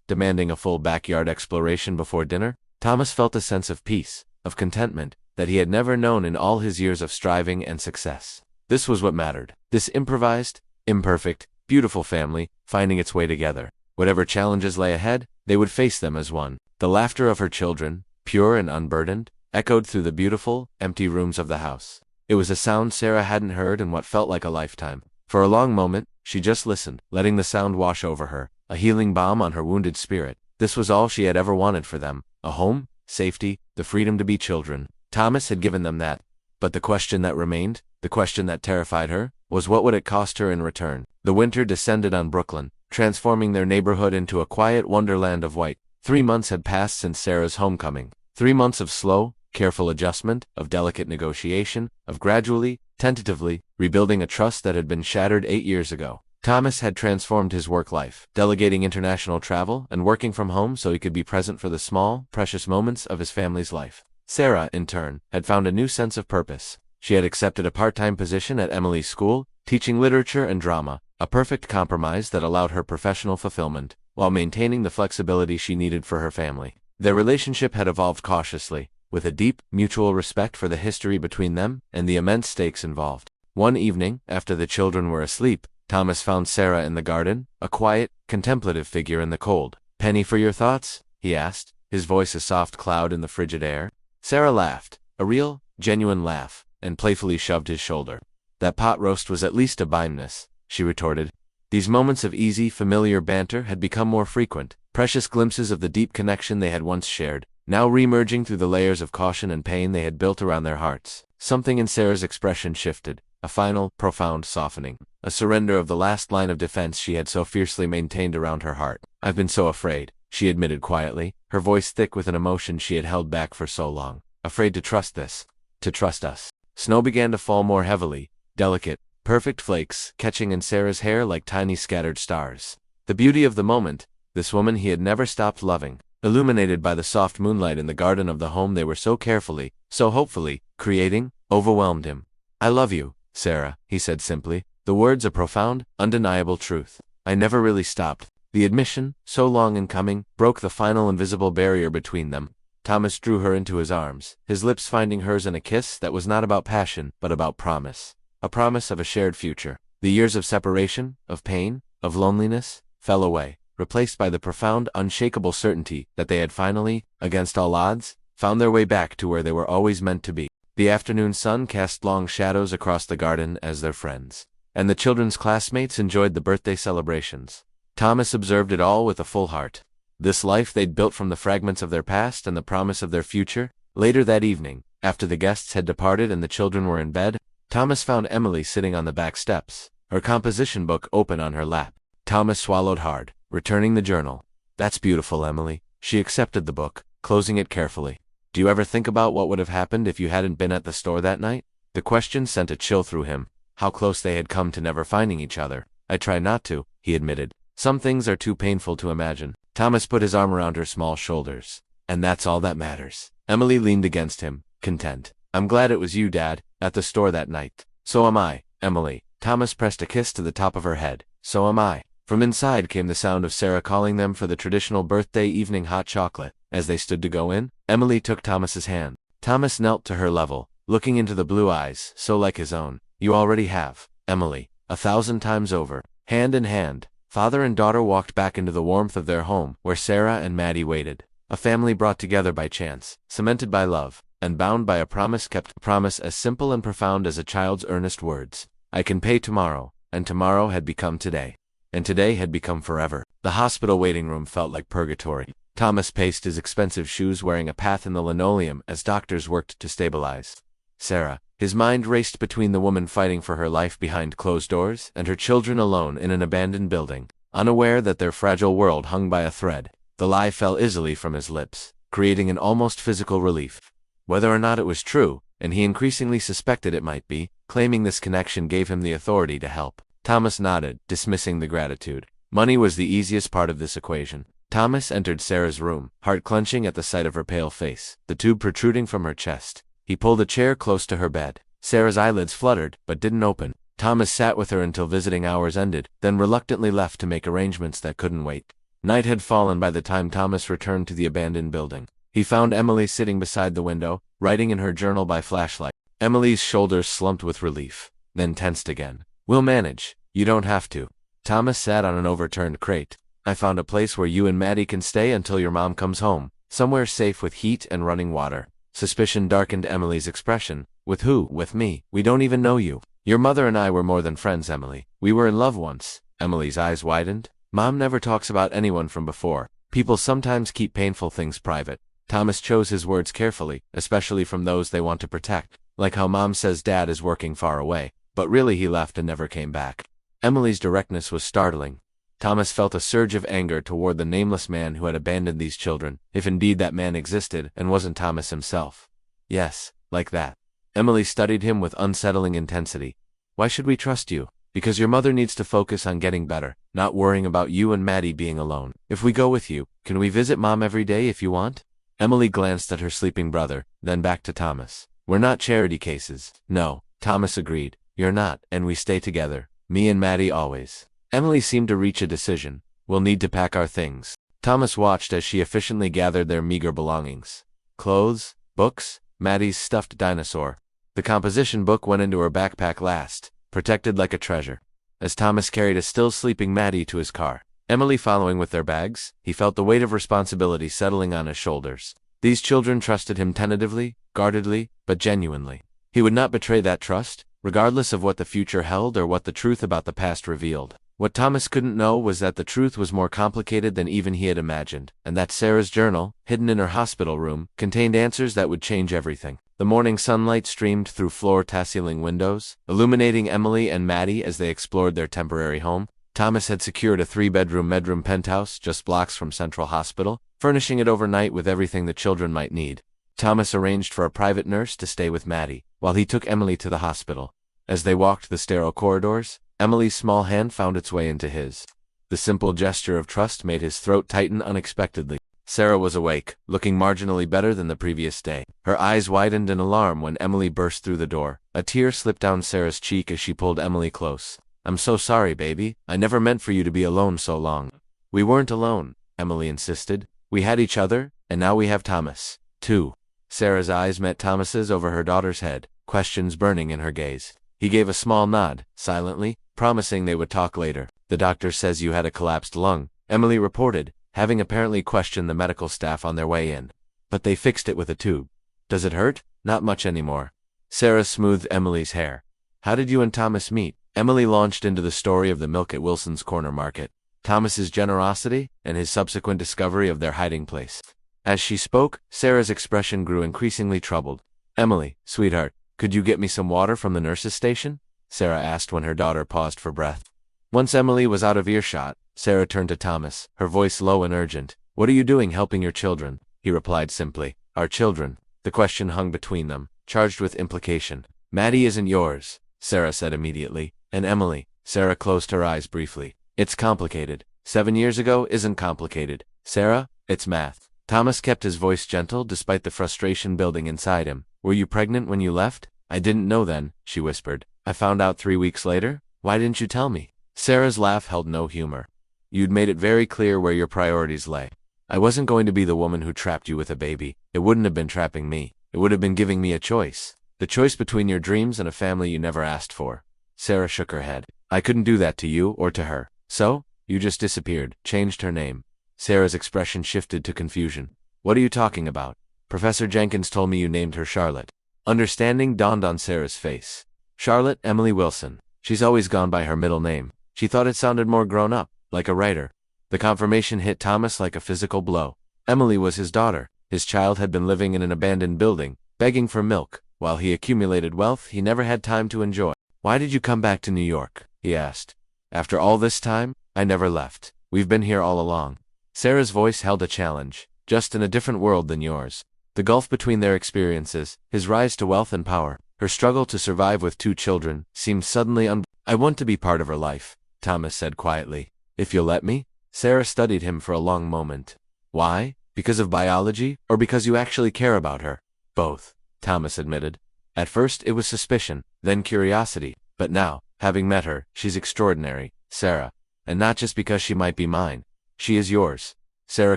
Speaker 1: demanding a full backyard exploration before dinner, Thomas felt a sense of peace, of contentment, that he had never known in all his years of striving and success. This was what mattered. This improvised, imperfect, beautiful family, finding its way together. Whatever challenges lay ahead, they would face them as one. The laughter of her children, pure and unburdened, echoed through the beautiful, empty rooms of the house. It was a sound Sarah hadn't heard in what felt like a lifetime. For a long moment, she just listened, letting the sound wash over her, a healing balm on her wounded spirit. This was all she had ever wanted for them: a home, safety, the freedom to be children. Thomas had given them that. But the question that remained, the question that terrified her, was what would it cost her in return? The winter descended on Brooklyn, transforming their neighborhood into a quiet wonderland of white. 3 months had passed since Sarah's homecoming. 3 months of slow, careful adjustment, of delicate negotiation, of gradually, tentatively, rebuilding a trust that had been shattered 8 years ago. Thomas had transformed his work life, delegating international travel and working from home so he could be present for the small, precious moments of his family's life. Sarah, in turn, had found a new sense of purpose. She had accepted a part-time position at Emily's school, teaching literature and drama, a perfect compromise that allowed her professional fulfillment, while maintaining the flexibility she needed for her family. Their relationship had evolved cautiously, with a deep, mutual respect for the history between them and the immense stakes involved. One evening, after the children were asleep, Thomas found Sarah in the garden, a quiet, contemplative figure in the cold. "Penny for your thoughts?" he asked, his voice a soft cloud in the frigid air. Sarah laughed, a real, genuine laugh, and playfully shoved his shoulder. "That pot roast was at least a bimness," she retorted. These moments of easy, familiar banter had become more frequent, precious glimpses of the deep connection they had once shared, now remerging through the layers of caution and pain they had built around their hearts. Something in Sarah's expression shifted, a final, profound softening, a surrender of the last line of defense she had so fiercely maintained around her heart. "I've been so afraid," she admitted quietly, her voice thick with an emotion she had held back for so long. "Afraid to trust this, to trust us." Snow began to fall more heavily, delicate, perfect flakes catching in Sarah's hair like tiny scattered stars. The beauty of the moment, this woman he had never stopped loving, illuminated by the soft moonlight in the garden of the home they were so carefully, so hopefully, creating, overwhelmed him. "I love you, Sarah," he said simply, the words a profound, undeniable truth. "I never really stopped." The admission, so long in coming, broke the final invisible barrier between them. Thomas drew her into his arms, his lips finding hers in a kiss that was not about passion, but about promise. A promise of a shared future. The years of separation, of pain, of loneliness, fell away, replaced by the profound, unshakable certainty that they had finally, against all odds, found their way back to where they were always meant to be. The afternoon sun cast long shadows across the garden as their friends, and the children's classmates enjoyed the birthday celebrations. Thomas observed it all with a full heart. This life they'd built from the fragments of their past and the promise of their future. Later that evening, after the guests had departed and the children were in bed, Thomas found Emily sitting on the back steps, her composition book open on her lap. Thomas swallowed hard, returning the journal. "That's beautiful, Emily." She accepted the book, closing it carefully. "Do you ever think about what would have happened if you hadn't been at the store that night?" The question sent a chill through him. How close they had come to never finding each other. "I try not to," he admitted. "Some things are too painful to imagine." Thomas put his arm around her small shoulders. "And that's all that matters." Emily leaned against him, content. "I'm glad it was you, Dad, at the store that night." "So am I, Emily." Thomas pressed a kiss to the top of her head. "So am I." From inside came the sound of Sarah calling them for the traditional birthday evening hot chocolate. As they stood to go in, Emily took Thomas's hand. Thomas knelt to her level, looking into the blue eyes, so like his own. "You already have, Emily, 1,000 times over." Hand in hand, father and daughter walked back into the warmth of their home, where Sarah and Maddie waited. A family brought together by chance, cemented by love, and bound by a promise kept, a promise as simple and profound as a child's earnest words. "I can pay tomorrow," and tomorrow had become today. And today had become forever. The hospital waiting room felt like purgatory. Thomas paced his expensive shoes wearing a path in the linoleum as doctors worked to stabilize Sarah. His mind raced between the woman fighting for her life behind closed doors and her children alone in an abandoned building. unaware that their fragile world hung by a thread. The lie fell easily from his lips, creating an almost physical relief. Whether or not it was true, and he increasingly suspected it might be, claiming this connection gave him the authority to help. Thomas nodded, dismissing the gratitude. Money was the easiest part of this equation. Thomas entered Sarah's room, heart clenching at the sight of her pale face, the tube protruding from her chest. He pulled a chair close to her bed. Sarah's eyelids fluttered, but didn't open. Thomas sat with her until visiting hours ended, then reluctantly left to make arrangements that couldn't wait. Night had fallen by the time Thomas returned to the abandoned building. He found Emily sitting beside the window, writing in her journal by flashlight. Emily's shoulders slumped with relief, then tensed again. "We'll manage. You don't have to." Thomas sat on an overturned crate. "I found a place where you and Maddie can stay until your mom comes home, somewhere safe with heat and running water." Suspicion darkened Emily's expression. "With who?" "With me. We don't even know you. Your mother and I were more than friends, Emily. We were in love once." Emily's eyes widened. "Mom never talks about anyone from before. People sometimes keep painful things private." Thomas chose his words carefully, especially from those they want to protect, like how Mom says Dad is working far away, but really he left and never came back. Emily's directness was startling. Thomas felt a surge of anger toward the nameless man who had abandoned these children, if indeed that man existed and wasn't Thomas himself. Yes, like that. Emily studied him with unsettling intensity. "Why should we trust you?" "Because your mother needs to focus on getting better, not worrying about you and Maddie being alone. If we go with you, can we visit Mom every day if you want?" Emily glanced at her sleeping brother, then back to Thomas. "We're not charity cases." "No," Thomas agreed. "You're not, and we stay together. Me and Maddie always." Emily seemed to reach a decision. "We'll need to pack our things." Thomas watched as she efficiently gathered their meager belongings. Clothes, books, Maddie's stuffed dinosaur. The composition book went into her backpack last, protected like a treasure. As Thomas carried a still sleeping Maddie to his car, Emily following with their bags, he felt the weight of responsibility settling on his shoulders. These children trusted him tentatively, guardedly, but genuinely. He would not betray that trust, regardless of what the future held or what the truth about the past revealed. What Thomas couldn't know was that the truth was more complicated than even he had imagined, and that Sarah's journal, hidden in her hospital room, contained answers that would change everything. The morning sunlight streamed through floor-to-ceiling windows, illuminating Emily and Maddie as they explored their temporary home. Thomas had secured a 3-bedroom penthouse just blocks from Central Hospital, furnishing it overnight with everything the children might need. Thomas arranged for a private nurse to stay with Maddie, while he took Emily to the hospital. As they walked the sterile corridors, Emily's small hand found its way into his. The simple gesture of trust made his throat tighten unexpectedly. Sarah was awake, looking marginally better than the previous day. Her eyes widened in alarm when Emily burst through the door. A tear slipped down Sarah's cheek as she pulled Emily close. "I'm so sorry, baby. I never meant for you to be alone so long." "We weren't alone," Emily insisted. "We had each other, and now we have Thomas, too." Sarah's eyes met Thomas's over her daughter's head, questions burning in her gaze. He gave a small nod, silently, promising they would talk later. "The doctor says you had a collapsed lung," Emily reported, having apparently questioned the medical staff on their way in. "But they fixed it with a tube." "Does it hurt?" "Not much anymore." Sarah smoothed Emily's hair. "How did you and Thomas meet?" Emily launched into the story of the milk at Wilson's Corner Market, Thomas's generosity, and his subsequent discovery of their hiding place. As she spoke, Sarah's expression grew increasingly troubled. "Emily, sweetheart, could you get me some water from the nurse's station?" Sarah asked when her daughter paused for breath. Once Emily was out of earshot, Sarah turned to Thomas, her voice low and urgent. "What are you doing helping your children?" He replied simply, "Our children." The question hung between them, charged with implication. "Maddie isn't yours," Sarah said immediately. "And Emily." Sarah closed her eyes briefly. "It's complicated. 7 years ago isn't complicated. Sarah, it's math." Thomas kept his voice gentle despite the frustration building inside him. "Were you pregnant when you left?" "I didn't know then," she whispered. "I found out 3 weeks later. Why didn't you tell me?" Sarah's laugh held no humor. "You'd made it very clear where your priorities lay. I wasn't going to be the woman who trapped you with a baby. It wouldn't have been trapping me. It would have been giving me a choice. The choice between your dreams and a family you never asked for." Sarah shook her head. "I couldn't do that to you or to her. So, you just disappeared, changed her name." Sarah's expression shifted to confusion. "What are you talking about?" "Professor Jenkins told me you named her Charlotte." Understanding dawned on Sarah's face. "Charlotte Emily Wilson. She's always gone by her middle name." She thought it sounded more grown up, like a writer. The confirmation hit Thomas like a physical blow. Emily was his daughter. His child had been living in an abandoned building, begging for milk. While he accumulated wealth he never had time to enjoy. "Why did you come back to New York?" he asked. "After all this time?" I never left. We've been here all along. Sarah's voice held a challenge, just in a different world than yours. The gulf between their experiences, his rise to wealth and power, her struggle to survive with 2 children, seemed suddenly I want to be part of her life, Thomas said quietly. If you'll let me? Sarah studied him for a long moment. Why? Because of biology, or because you actually care about her? Both, Thomas admitted. At first it was suspicion, then curiosity, but now, having met her, she's extraordinary, Sarah. And not just because she might be mine. She is yours, Sarah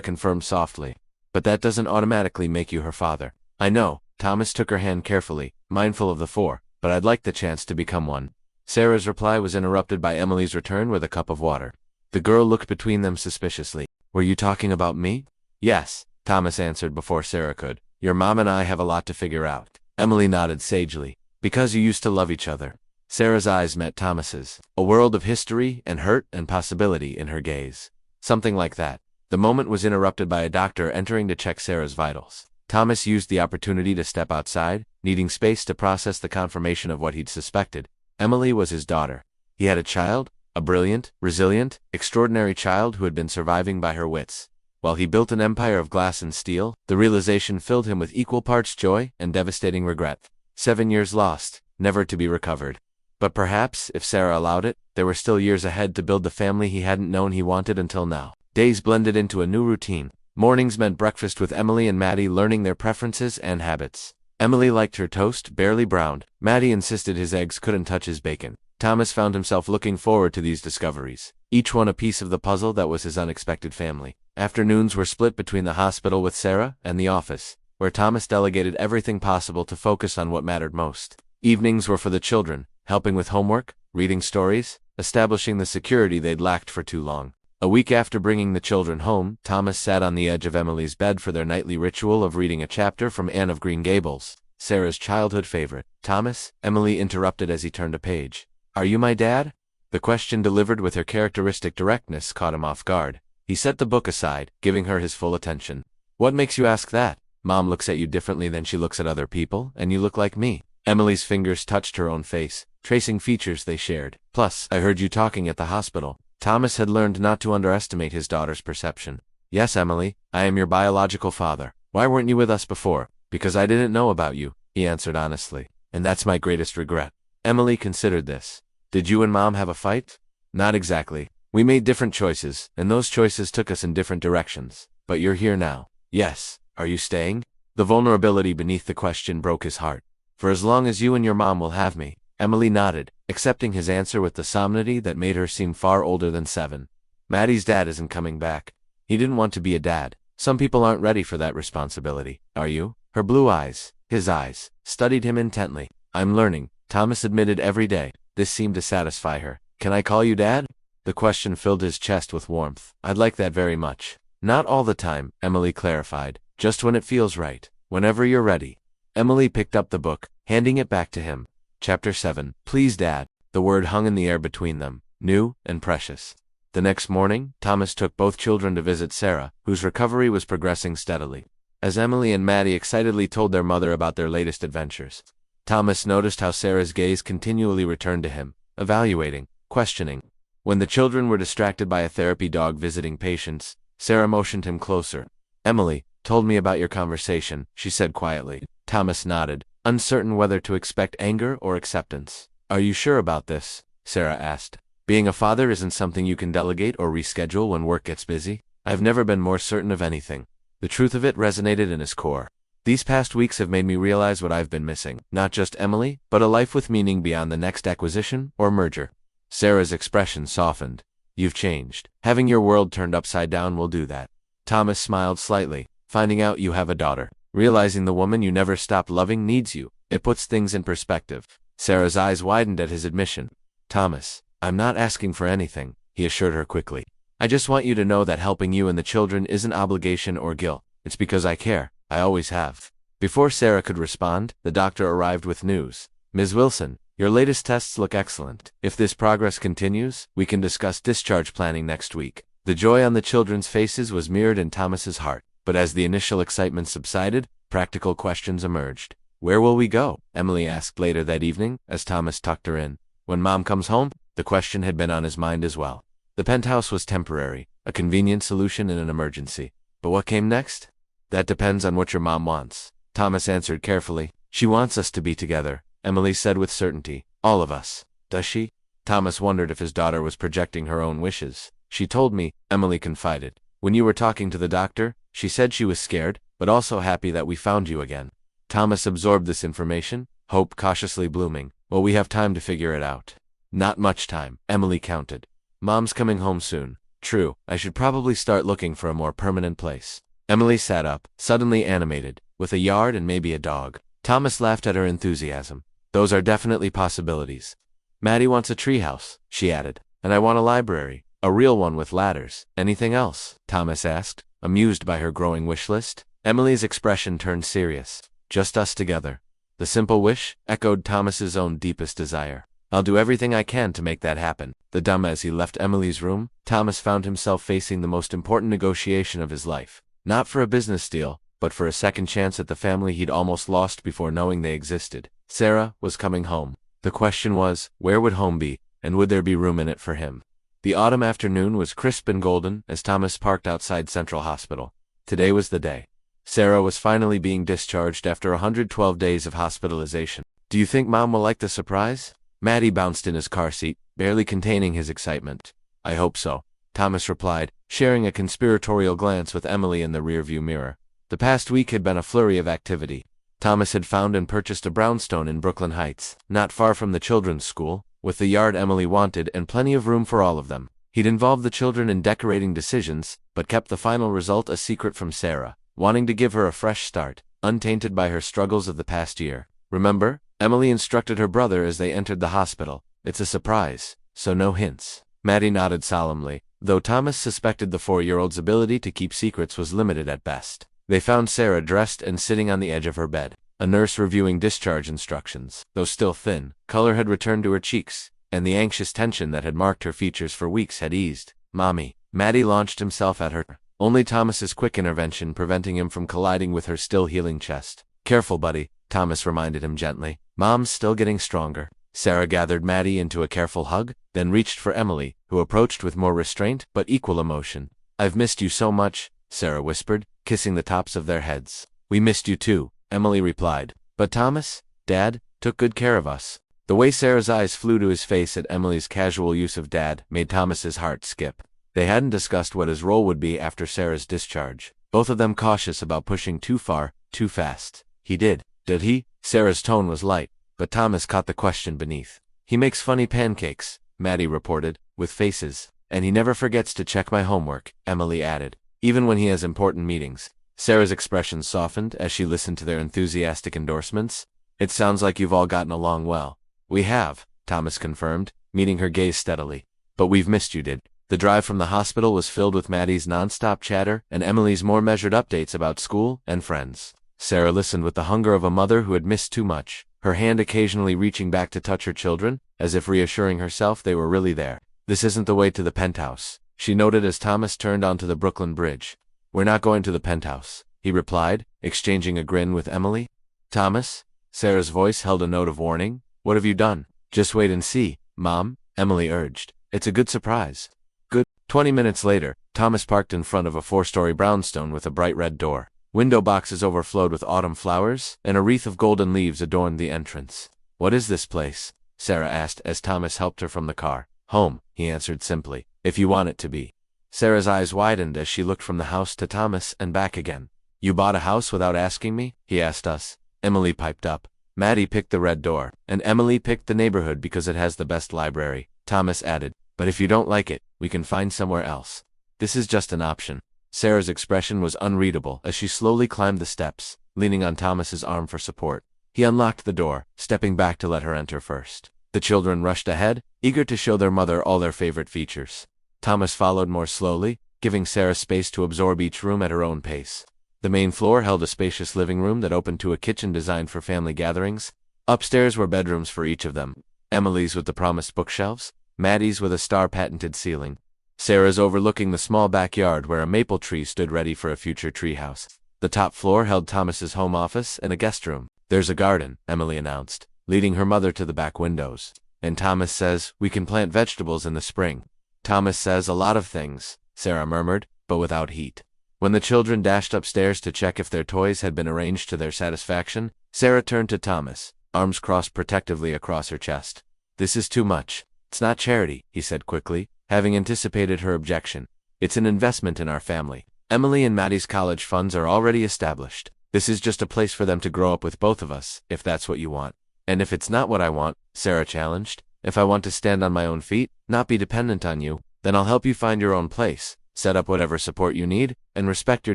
Speaker 1: confirmed softly. But that doesn't automatically make you her father. I know, Thomas took her hand carefully, mindful of the 4, but I'd like the chance to become one. Sarah's reply was interrupted by Emily's return with a cup of water. The girl looked between them suspiciously. Were you talking about me? Yes, Thomas answered before Sarah could. Your mom and I have a lot to figure out. Emily nodded sagely. Because you used to love each other. Sarah's eyes met Thomas's, a world of history and hurt and possibility in her gaze. Something like that. The moment was interrupted by a doctor entering to check Sarah's vitals. Thomas used the opportunity to step outside, needing space to process the confirmation of what he'd suspected. Emily was his daughter. He had a child, a brilliant, resilient, extraordinary child who had been surviving by her wits. While he built an empire of glass and steel, the realization filled him with equal parts joy and devastating regret. 7 years lost, never to be recovered. But perhaps, if Sarah allowed it, there were still years ahead to build the family he hadn't known he wanted until now. Days blended into a new routine. Mornings meant breakfast with Emily and Maddie, learning their preferences and habits. Emily liked her toast barely browned. Maddie insisted his eggs couldn't touch his bacon. Thomas found himself looking forward to these discoveries, each one a piece of the puzzle that was his unexpected family. Afternoons were split between the hospital with Sarah and the office, where Thomas delegated everything possible to focus on what mattered most. Evenings were for the children, helping with homework, reading stories, establishing the security they'd lacked for too long. A week after bringing the children home, Thomas sat on the edge of Emily's bed for their nightly ritual of reading a chapter from Anne of Green Gables, Sarah's childhood favorite. Thomas, Emily interrupted as he turned a page. Are you my dad? The question delivered with her characteristic directness caught him off guard. He set the book aside, giving her his full attention. What makes you ask that? Mom looks at you differently than she looks at other people, and you look like me. Emily's fingers touched her own face, tracing features they shared. Plus, I heard you talking at the hospital. Thomas had learned not to underestimate his daughter's perception. Yes, Emily, I am your biological father. Why weren't you with us before? Because I didn't know about you, he answered honestly. And that's my greatest regret. Emily considered this. Did you and Mom have a fight? Not exactly. We made different choices, and those choices took us in different directions. But you're here now. Yes. Are you staying? The vulnerability beneath the question broke his heart. For as long as you and your mom will have me. Emily nodded, accepting his answer with the solemnity that made her seem far older than 7. Maddie's dad isn't coming back. He didn't want to be a dad. Some people aren't ready for that responsibility. Are you? Her blue eyes, his eyes, studied him intently. I'm learning, Thomas admitted every day. This seemed to satisfy her. Can I call you Dad? The question filled his chest with warmth. I'd like that very much. Not all the time, Emily clarified. Just when it feels right. Whenever you're ready. Emily picked up the book, handing it back to him. Chapter 7. Please, Dad. The word hung in the air between them, new and precious. The next morning, Thomas took both children to visit Sarah, whose recovery was progressing steadily. As Emily and Maddie excitedly told their mother about their latest adventures, Thomas noticed how Sarah's gaze continually returned to him, evaluating, questioning. When the children were distracted by a therapy dog visiting patients, Sarah motioned him closer. Emily told me about your conversation, she said quietly. Thomas nodded, uncertain whether to expect anger or acceptance. Are you sure about this? Sarah asked. Being a father isn't something you can delegate or reschedule when work gets busy. I've never been more certain of anything. The truth of it resonated in his core. These past weeks have made me realize what I've been missing. Not just Emily, but a life with meaning beyond the next acquisition or merger. Sarah's expression softened. You've changed. Having your world turned upside down will do that. Thomas smiled slightly. Finding out you have a daughter. Realizing the woman you never stopped loving needs you. It puts things in perspective. Sarah's eyes widened at his admission. Thomas, I'm not asking for anything, he assured her quickly. I just want you to know that helping you and the children isn't obligation or guilt. It's because I care. I always have. Before Sarah could respond, the doctor arrived with news. Ms. Wilson, your latest tests look excellent. If this progress continues, we can discuss discharge planning next week. The joy on the children's faces was mirrored in Thomas's heart, but as the initial excitement subsided, practical questions emerged. Where will we go? Emily asked later that evening, as Thomas tucked her in. When Mom comes home? The question had been on his mind as well. The penthouse was temporary, a convenient solution in an emergency. But what came next? That depends on what your mom wants, Thomas answered carefully. She wants us to be together, Emily said with certainty. All of us. Does she? Thomas wondered if his daughter was projecting her own wishes. She told me, Emily confided. When you were talking to the doctor, she said she was scared, but also happy that we found you again. Thomas absorbed this information, hope cautiously blooming. Well, we have time to figure it out. Not much time, Emily counted. Mom's coming home soon. True, I should probably start looking for a more permanent place. Emily sat up, suddenly animated, with a yard and maybe a dog. Thomas laughed at her enthusiasm. Those are definitely possibilities. Maddie wants a treehouse, she added. And I want a library, a real one with ladders. Anything else? Thomas asked, amused by her growing wish list. Emily's expression turned serious. Just us together. The simple wish echoed Thomas's own deepest desire. I'll do everything I can to make that happen. As he left Emily's room, Thomas found himself facing the most important negotiation of his life. Not for a business deal, but for a second chance at the family he'd almost lost before knowing they existed. Sarah was coming home. The question was, where would home be, and would there be room in it for him? The autumn afternoon was crisp and golden as Thomas parked outside Central Hospital. Today was the day. Sarah was finally being discharged after 112 days of hospitalization. Do you think Mom will like the surprise? Maddie bounced in his car seat, barely containing his excitement. I hope so, Thomas replied, sharing a conspiratorial glance with Emily in the rearview mirror. The past week had been a flurry of activity. Thomas had found and purchased a brownstone in Brooklyn Heights, not far from the children's school, with the yard Emily wanted and plenty of room for all of them. He'd involved the children in decorating decisions, but kept the final result a secret from Sarah, wanting to give her a fresh start, untainted by her struggles of the past year. Remember? Emily instructed her brother as they entered the hospital. It's a surprise, so no hints. Maddie nodded solemnly, though Thomas suspected the 4-year-old's ability to keep secrets was limited at best. They found Sarah dressed and sitting on the edge of her bed, a nurse reviewing discharge instructions. Though still thin, color had returned to her cheeks, and the anxious tension that had marked her features for weeks had eased. Mommy. Maddie launched himself at her, only Thomas's quick intervention preventing him from colliding with her still healing chest. Careful, buddy, Thomas reminded him gently. Mom's still getting stronger. Sarah gathered Maddie into a careful hug, then reached for Emily, who approached with more restraint but equal emotion. I've missed you so much, Sarah whispered, kissing the tops of their heads. We missed you too, Emily replied. But Thomas, Dad, took good care of us. The way Sarah's eyes flew to his face at Emily's casual use of Dad made Thomas's heart skip. They hadn't discussed what his role would be after Sarah's discharge, both of them cautious about pushing too far, too fast. He did. Did he? Sarah's tone was light, but Thomas caught the question beneath. He makes funny pancakes, Maddie reported, with faces. And he never forgets to check my homework, Emily added, even when he has important meetings. Sarah's expression softened as she listened to their enthusiastic endorsements. It sounds like you've all gotten along well. We have, Thomas confirmed, meeting her gaze steadily. But we've missed you, Dad. The drive from the hospital was filled with Maddie's nonstop chatter and Emily's more measured updates about school and friends. Sarah listened with the hunger of a mother who had missed too much, her hand occasionally reaching back to touch her children, as if reassuring herself they were really there. This isn't the way to the penthouse, she noted as Thomas turned onto the Brooklyn Bridge. We're not going to the penthouse, he replied, exchanging a grin with Emily. Thomas? Sarah's voice held a note of warning. What have you done? Just wait and see, Mom, Emily urged. It's a good surprise. Good. 20 minutes later, Thomas parked in front of a 4-story brownstone with a bright red door. Window boxes overflowed with autumn flowers, and a wreath of golden leaves adorned the entrance. What is this place? Sarah asked as Thomas helped her from the car. Home, he answered simply, if you want it to be. Sarah's eyes widened as she looked from the house to Thomas and back again. You bought a house without asking me? He asked us. Emily piped up. Maddie picked the red door, and Emily picked the neighborhood because it has the best library, Thomas added. But if you don't like it, we can find somewhere else. This is just an option. Sarah's expression was unreadable as she slowly climbed the steps, leaning on Thomas's arm for support. He unlocked the door, stepping back to let her enter first. The children rushed ahead, eager to show their mother all their favorite features. Thomas followed more slowly, giving Sarah space to absorb each room at her own pace. The main floor held a spacious living room that opened to a kitchen designed for family gatherings. Upstairs were bedrooms for each of them. Emily's with the promised bookshelves, Maddie's with a star-patented ceiling. Sarah's overlooking the small backyard where a maple tree stood ready for a future treehouse. The top floor held Thomas's home office and a guest room. There's a garden, Emily announced, leading her mother to the back windows. And Thomas says, we can plant vegetables in the spring. Thomas says a lot of things, Sarah murmured, but without heat. When the children dashed upstairs to check if their toys had been arranged to their satisfaction, Sarah turned to Thomas, arms crossed protectively across her chest. "This is too much. It's not charity," he said quickly, having anticipated her objection. "It's an investment in our family. Emily and Maddie's college funds are already established. This is just a place for them to grow up with both of us, if that's what you want." "And if it's not what I want," Sarah challenged, "if I want to stand on my own feet, not be dependent on you, then I'll help you find your own place, set up whatever support you need, and respect your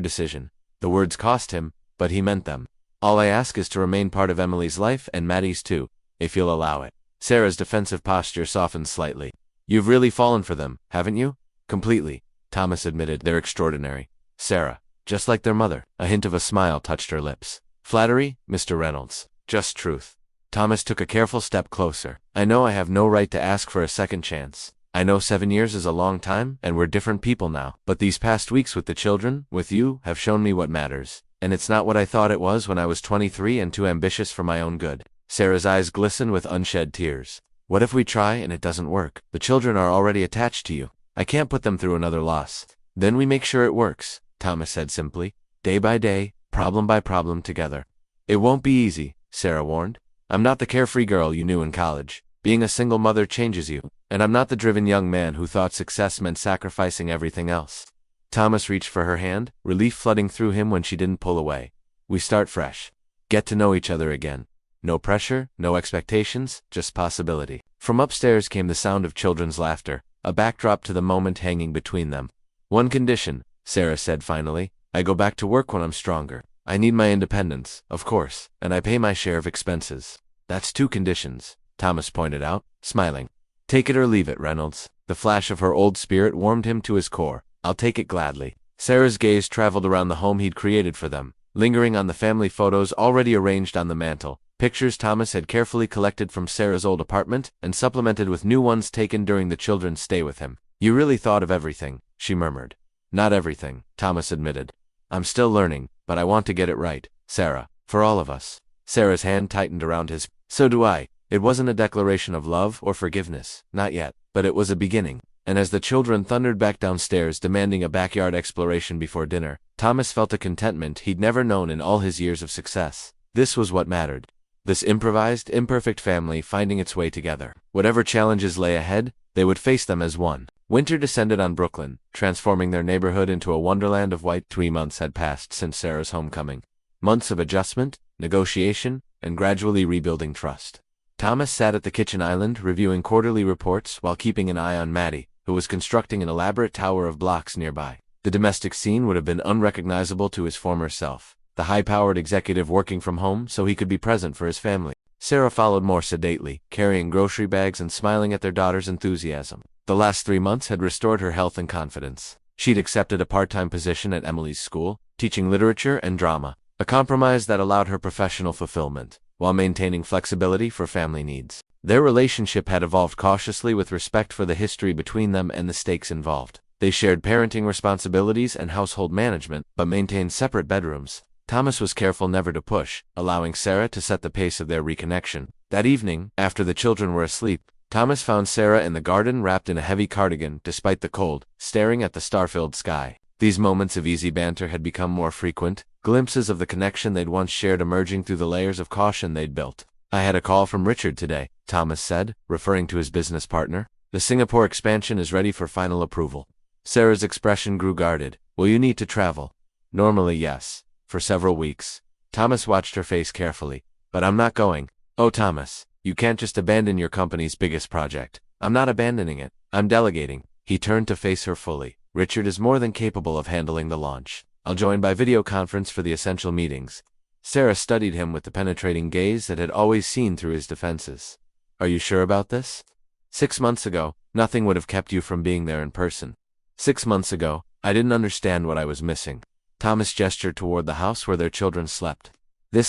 Speaker 1: decision." The words cost him, but he meant them. "All I ask is to remain part of Emily's life and Maddie's too, if you'll allow it." Sarah's defensive posture softened slightly. "You've really fallen for them, haven't you?" "Completely," Thomas admitted. "They're extraordinary, Sarah, just like their mother." A hint of a smile touched her lips. "Flattery, Mr. Reynolds. Just truth." Thomas took a careful step closer. "I know I have no right to ask for a second chance. I know 7 years is a long time, and we're different people now. But these past weeks with the children, with you, have shown me what matters. And it's not what I thought it was when I was 23 and too ambitious for my own good." Sarah's eyes glistened with unshed tears. "What if we try and it doesn't work? The children are already attached to you. I can't put them through another loss." "Then we make sure it works," Thomas said simply. "Day by day, problem by problem together." "It won't be easy," Sarah warned. "I'm not the carefree girl you knew in college. Being a single mother changes you, and I'm not the driven young man who thought success meant sacrificing everything else." Thomas reached for her hand, relief flooding through him when she didn't pull away. "We start fresh. Get to know each other again. No pressure, no expectations, just possibility." From upstairs came the sound of children's laughter, a backdrop to the moment hanging between them. "One condition," Sarah said finally. "I go back to work when I'm stronger. I need my independence, of course, and I pay my share of expenses." "That's 2 conditions," Thomas pointed out, smiling. "Take it or leave it, Reynolds." The flash of her old spirit warmed him to his core. "I'll take it gladly." Sarah's gaze traveled around the home he'd created for them, lingering on the family photos already arranged on the mantel, pictures Thomas had carefully collected from Sarah's old apartment and supplemented with new ones taken during the children's stay with him. "You really thought of everything," she murmured. "Not everything," Thomas admitted. "I'm still learning, but I want to get it right, Sarah, for all of us." Sarah's hand tightened around his. "So do I." It wasn't a declaration of love or forgiveness, not yet, but it was a beginning. And as the children thundered back downstairs demanding a backyard exploration before dinner, Thomas felt a contentment he'd never known in all his years of success. This was what mattered. This improvised, imperfect family finding its way together. Whatever challenges lay ahead, they would face them as one. Winter descended on Brooklyn, transforming their neighborhood into a wonderland of white. 3 months had passed since Sarah's homecoming. Months of adjustment, negotiation, and gradually rebuilding trust. Thomas sat at the kitchen island reviewing quarterly reports while keeping an eye on Maddie, who was constructing an elaborate tower of blocks nearby. The domestic scene would have been unrecognizable to his former self, the high-powered executive working from home so he could be present for his family. Sarah followed more sedately, carrying grocery bags and smiling at their daughter's enthusiasm. The last 3 months had restored her health and confidence. She'd accepted a part-time position at Emily's school, teaching literature and drama, a compromise that allowed her professional fulfillment, while maintaining flexibility for family needs. Their relationship had evolved cautiously with respect for the history between them and the stakes involved. They shared parenting responsibilities and household management, but maintained separate bedrooms. Thomas was careful never to push, allowing Sarah to set the pace of their reconnection. That evening, after the children were asleep, Thomas found Sarah in the garden wrapped in a heavy cardigan despite the cold, staring at the star-filled sky. These moments of easy banter had become more frequent, glimpses of the connection they'd once shared emerging through the layers of caution they'd built. "I had a call from Richard today," Thomas said, referring to his business partner. "The Singapore expansion is ready for final approval." Sarah's expression grew guarded. "Will you need to travel?" "Normally, yes. For several weeks." Thomas watched her face carefully. "But I'm not going." "Oh, Thomas, you can't just abandon your company's biggest project." "I'm not abandoning it. I'm delegating." He turned to face her fully. "Richard is more than capable of handling the launch. I'll join by video conference for the essential meetings." Sarah studied him with the penetrating gaze that had always seen through his defenses. "Are you sure about this? 6 months ago, nothing would have kept you from being there in person. 6 months ago, I didn't understand what I was missing." Thomas gestured toward the house where their children slept.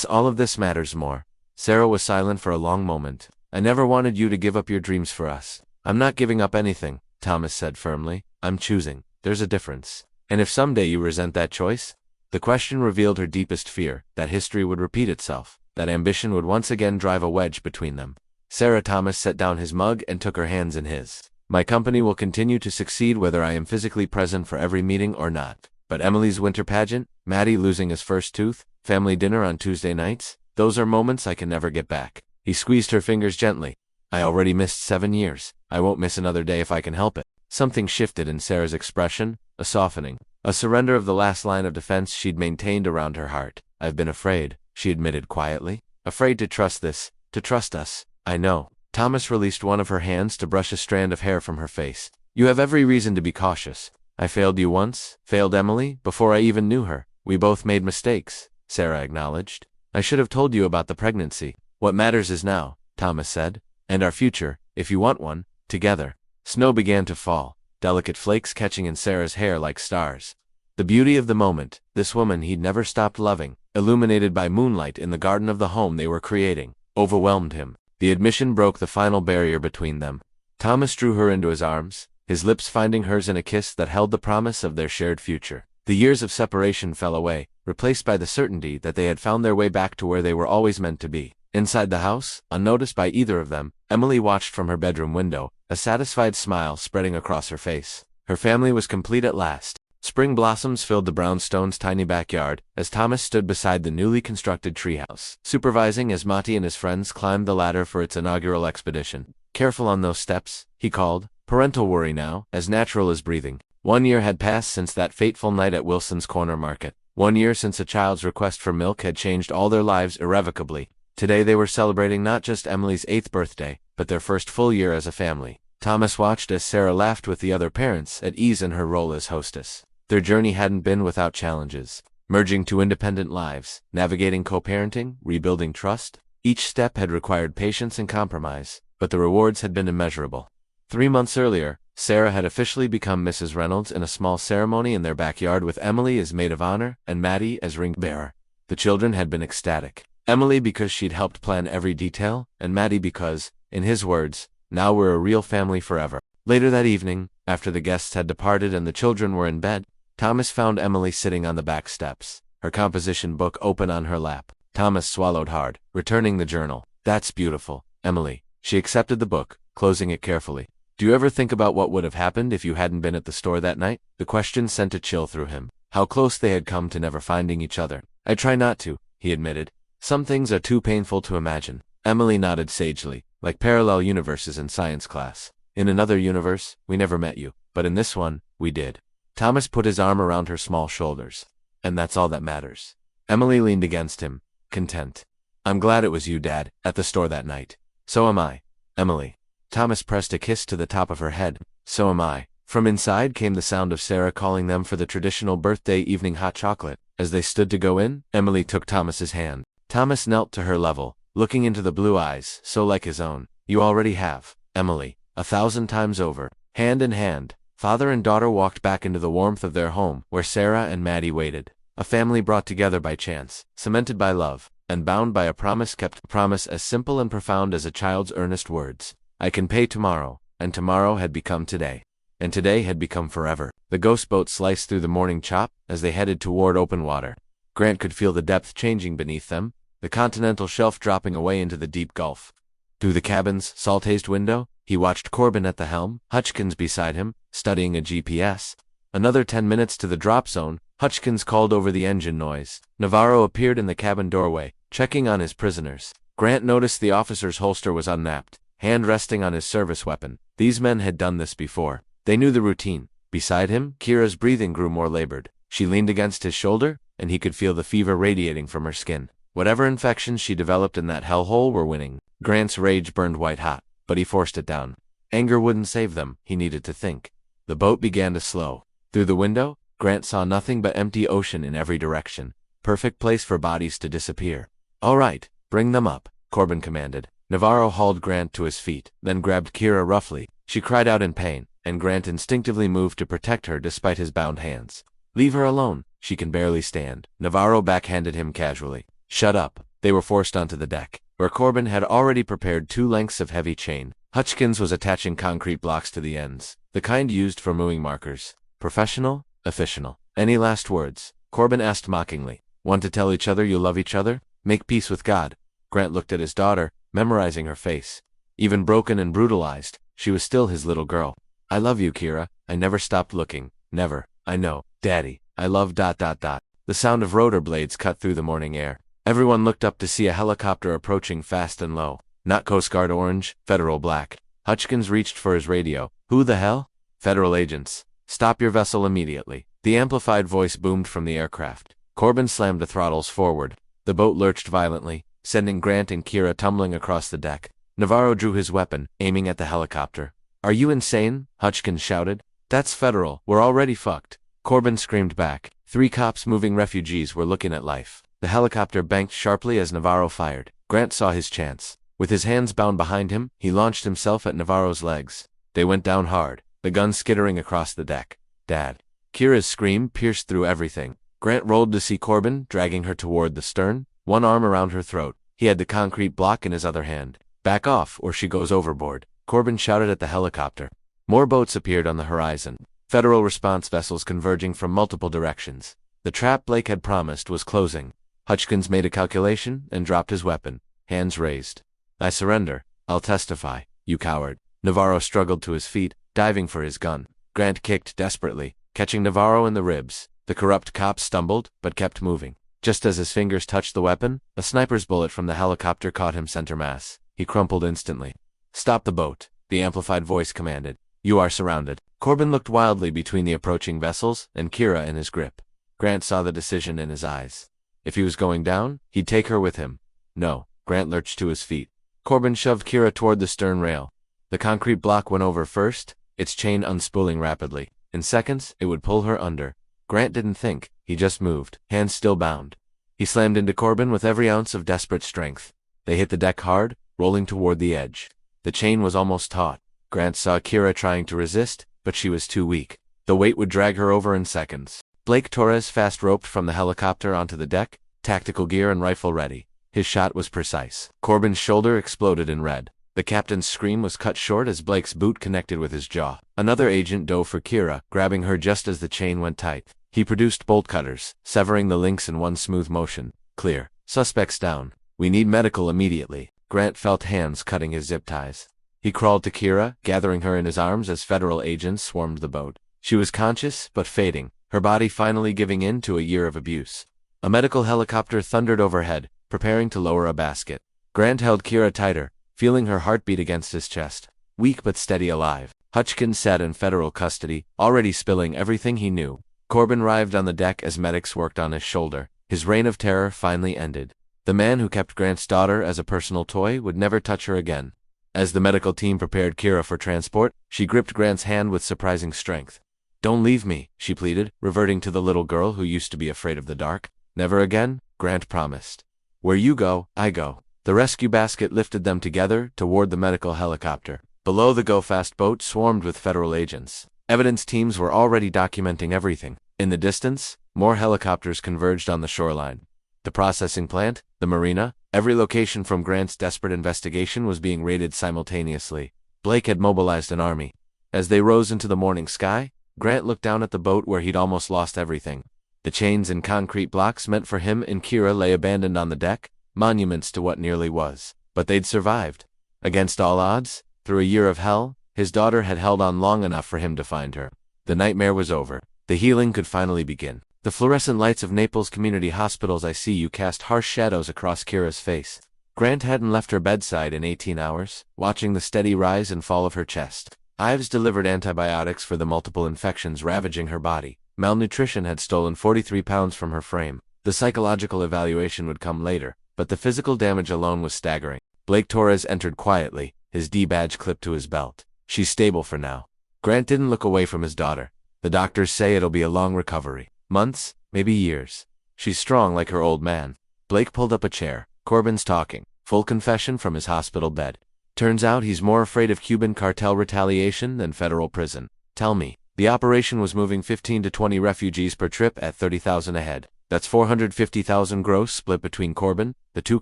Speaker 1: All of this matters more." Sarah was silent for a long moment. "I never wanted you to give up your dreams for us." "I'm not giving up anything," Thomas said firmly. "I'm choosing. There's a difference. And if someday you resent that choice?" The question revealed her deepest fear, that history would repeat itself, that ambition would once again drive a wedge between them. Thomas set down his mug and took her hands in his. My company will continue to succeed whether I am physically present for every meeting or not. But Emily's winter pageant, Maddie losing his first tooth, family dinner on Tuesday nights, those are moments I can never get back. He squeezed her fingers gently. I already missed 7 years. I won't miss another day if I can help it. Something shifted in Sarah's expression, a softening, a surrender of the last line of defense she'd maintained around her heart. I've been afraid, she admitted quietly. Afraid to trust this, to trust us. I know. Thomas released one of her hands to brush a strand of hair from her face. You have every reason to be cautious. I failed you once, failed Emily, before I even knew her. We both made mistakes, Sarah acknowledged. I should have told you about the pregnancy. What matters is now, Thomas said, and our future, if you want one, together. Snow began to fall, delicate flakes catching in Sarah's hair like stars. The beauty of the moment, this woman he'd never stopped loving, illuminated by moonlight in the garden of the home they were creating, overwhelmed him. The admission broke the final barrier between them. Thomas drew her into his arms, his lips finding hers in a kiss that held the promise of their shared future. The years of separation fell away, replaced by the certainty that they had found their way back to where they were always meant to be. Inside the house, unnoticed by either of them, Emily watched from her bedroom window, a satisfied smile spreading across her face. Her family was complete at last. Spring blossoms filled the brownstone's tiny backyard as Thomas stood beside the newly constructed treehouse, supervising as Mati and his friends climbed the ladder for its inaugural expedition. Careful on those steps, he called, parental worry now, as natural as breathing. 1 year had passed since that fateful night at Wilson's Corner Market. 1 year since a child's request for milk had changed all their lives irrevocably. Today they were celebrating not just Emily's 8th birthday, but their first full year as a family. Thomas watched as Sarah laughed with the other parents, at ease in her role as hostess. Their journey hadn't been without challenges. Merging two independent lives, navigating co-parenting, rebuilding trust. Each step had required patience and compromise, but the rewards had been immeasurable. 3 months earlier, Sarah had officially become Mrs. Reynolds in a small ceremony in their backyard with Emily as maid of honor and Maddie as ring bearer. The children had been ecstatic. Emily because she'd helped plan every detail, and Maddie because, in his words, now we're a real family forever. Later that evening, after the guests had departed and the children were in bed, Thomas found Emily sitting on the back steps, her composition book open on her lap. Thomas swallowed hard, returning the journal. That's beautiful, Emily. She accepted the book, closing it carefully. Do you ever think about what would have happened if you hadn't been at the store that night? The question sent a chill through him. How close they had come to never finding each other. I try not to, he admitted. Some things are too painful to imagine. Emily nodded sagely, like parallel universes in science class. In another universe, we never met you, but in this one, we did. Thomas put his arm around her small shoulders. And that's all that matters. Emily leaned against him, content. I'm glad it was you, Dad, at the store that night. So am I, Emily. Thomas pressed a kiss to the top of her head. So am I. From inside came the sound of Sarah calling them for the traditional birthday evening hot chocolate. As they stood to go in, Emily took Thomas's hand. Thomas knelt to her level, looking into the blue eyes, so like his own. You already have, Emily, 1,000 times over. Hand in hand, father and daughter walked back into the warmth of their home, where Sarah and Maddie waited. A family brought together by chance, cemented by love, and bound by a promise kept, a promise as simple and profound as a child's earnest words. I can pay tomorrow, and tomorrow had become today. And today had become forever. The ghost boat sliced through the morning chop as they headed toward open water. Grant could feel the depth changing beneath them, the continental shelf dropping away into the deep gulf. Through the cabin's salt-hazed window, he watched Corbin at the helm, Hutchkins beside him, studying a GPS. Another 10 minutes to the drop zone, Hutchkins called over the engine noise. Navarro appeared in the cabin doorway, checking on his prisoners. Grant noticed the officer's holster was unnapped, hand resting on his service weapon. These men had done this before. They knew the routine. Beside him, Kira's breathing grew more labored. She leaned against his shoulder, and he could feel the fever radiating from her skin. Whatever infections she developed in that hellhole were winning. Grant's rage burned white-hot, but he forced it down. Anger wouldn't save them, he needed to think. The boat began to slow. Through the window, Grant saw nothing but empty ocean in every direction. Perfect place for bodies to disappear. All right, bring them up, Corbin commanded. Navarro hauled Grant to his feet, then grabbed Kira roughly. She cried out in pain, and Grant instinctively moved to protect her despite his bound hands. Leave her alone, she can barely stand. Navarro backhanded him casually. Shut up. They were forced onto the deck, where Corbin had already prepared 2 lengths of heavy chain. Hutchkins was attaching concrete blocks to the ends, the kind used for moving markers. Professional? Official. Any last words? Corbin asked mockingly. Want to tell each other you love each other? Make peace with God. Grant looked at his daughter, memorizing her face. Even broken and brutalized, she was still his little girl. I love you, Kira. I never stopped looking. Never. I know. Daddy. I love ... The sound of rotor blades cut through the morning air. Everyone looked up to see a helicopter approaching fast and low. Not Coast Guard orange, Federal black. Hutchkins reached for his radio. Who the hell? Federal agents. Stop your vessel immediately. The amplified voice boomed from the aircraft. Corbin slammed the throttles forward. The boat lurched violently, sending Grant and Kira tumbling across the deck. Navarro drew his weapon, aiming at the helicopter. Are you insane? Hutchkins shouted. That's Federal. We're already fucked. Corbin screamed back. 3 cops moving refugees were looking at life. The helicopter banked sharply as Navarro fired. Grant saw his chance. With his hands bound behind him, he launched himself at Navarro's legs. They went down hard, the gun skittering across the deck. Dad. Kira's scream pierced through everything. Grant rolled to see Corbin, dragging her toward the stern, one arm around her throat. He had the concrete block in his other hand. Back off, or she goes overboard. Corbin shouted at the helicopter. More boats appeared on the horizon. Federal response vessels converging from multiple directions. The trap Blake had promised was closing. Hutchkins made a calculation and dropped his weapon, hands raised. I surrender. I'll testify, you coward. Navarro struggled to his feet, diving for his gun. Grant kicked desperately, catching Navarro in the ribs. The corrupt cop stumbled, but kept moving. Just as his fingers touched the weapon, a sniper's bullet from the helicopter caught him center mass. He crumpled instantly. Stop the boat, the amplified voice commanded. You are surrounded. Corbin looked wildly between the approaching vessels and Kira in his grip. Grant saw the decision in his eyes. If he was going down, he'd take her with him. No. Grant lurched to his feet. Corbin shoved Kira toward the stern rail. The concrete block went over first, its chain unspooling rapidly. In seconds, it would pull her under. Grant didn't think, he just moved, hands still bound. He slammed into Corbin with every ounce of desperate strength. They hit the deck hard, rolling toward the edge. The chain was almost taut. Grant saw Kira trying to resist, but she was too weak. The weight would drag her over in seconds. Blake Torres fast roped from the helicopter onto the deck, tactical gear and rifle ready. His shot was precise. Corbin's shoulder exploded in red. The captain's scream was cut short as Blake's boot connected with his jaw. Another agent dove for Kira, grabbing her just as the chain went tight. He produced bolt cutters, severing the links in one smooth motion. Clear. Suspects down. We need medical immediately. Grant felt hands cutting his zip ties. He crawled to Kira, gathering her in his arms as Federal agents swarmed the boat. She was conscious, but fading, her body finally giving in to a year of abuse. A medical helicopter thundered overhead, preparing to lower a basket. Grant held Kira tighter, feeling her heartbeat against his chest. Weak but steady alive. Hutchkins sat in Federal custody, already spilling everything he knew. Corbin writhed on the deck as medics worked on his shoulder. His reign of terror finally ended. The man who kept Grant's daughter as a personal toy would never touch her again. As the medical team prepared Kira for transport, she gripped Grant's hand with surprising strength. Don't leave me, she pleaded, reverting to the little girl who used to be afraid of the dark. Never again, Grant promised. Where you go, I go. The rescue basket lifted them together toward the medical helicopter. Below, the go-fast boat swarmed with Federal agents. Evidence teams were already documenting everything. In the distance, more helicopters converged on the shoreline. The processing plant, the marina, every location from Grant's desperate investigation was being raided simultaneously. Blake had mobilized an army. As they rose into the morning sky, Grant looked down at the boat where he'd almost lost everything. The chains and concrete blocks meant for him and Kira lay abandoned on the deck, monuments to what nearly was. But they'd survived. Against all odds, through a year of hell, his daughter had held on long enough for him to find her. The nightmare was over. The healing could finally begin. The fluorescent lights of Naples Community Hospital's ICU cast harsh shadows across Kira's face. Grant hadn't left her bedside in 18 hours, watching the steady rise and fall of her chest. Ives delivered antibiotics for the multiple infections ravaging her body. Malnutrition had stolen 43 pounds from her frame. The psychological evaluation would come later, but the physical damage alone was staggering. Blake Torres entered quietly, his D-badge clipped to his belt. She's stable for now. Grant didn't look away from his daughter. The doctors say it'll be a long recovery. Months, maybe years. She's strong like her old man. Blake pulled up a chair. Corbin's talking. Full confession from his hospital bed. Turns out he's more afraid of Cuban cartel retaliation than federal prison. Tell me. The operation was moving 15 to 20 refugees per trip at $30,000 a head. That's $450,000 gross split between Corbin, the 2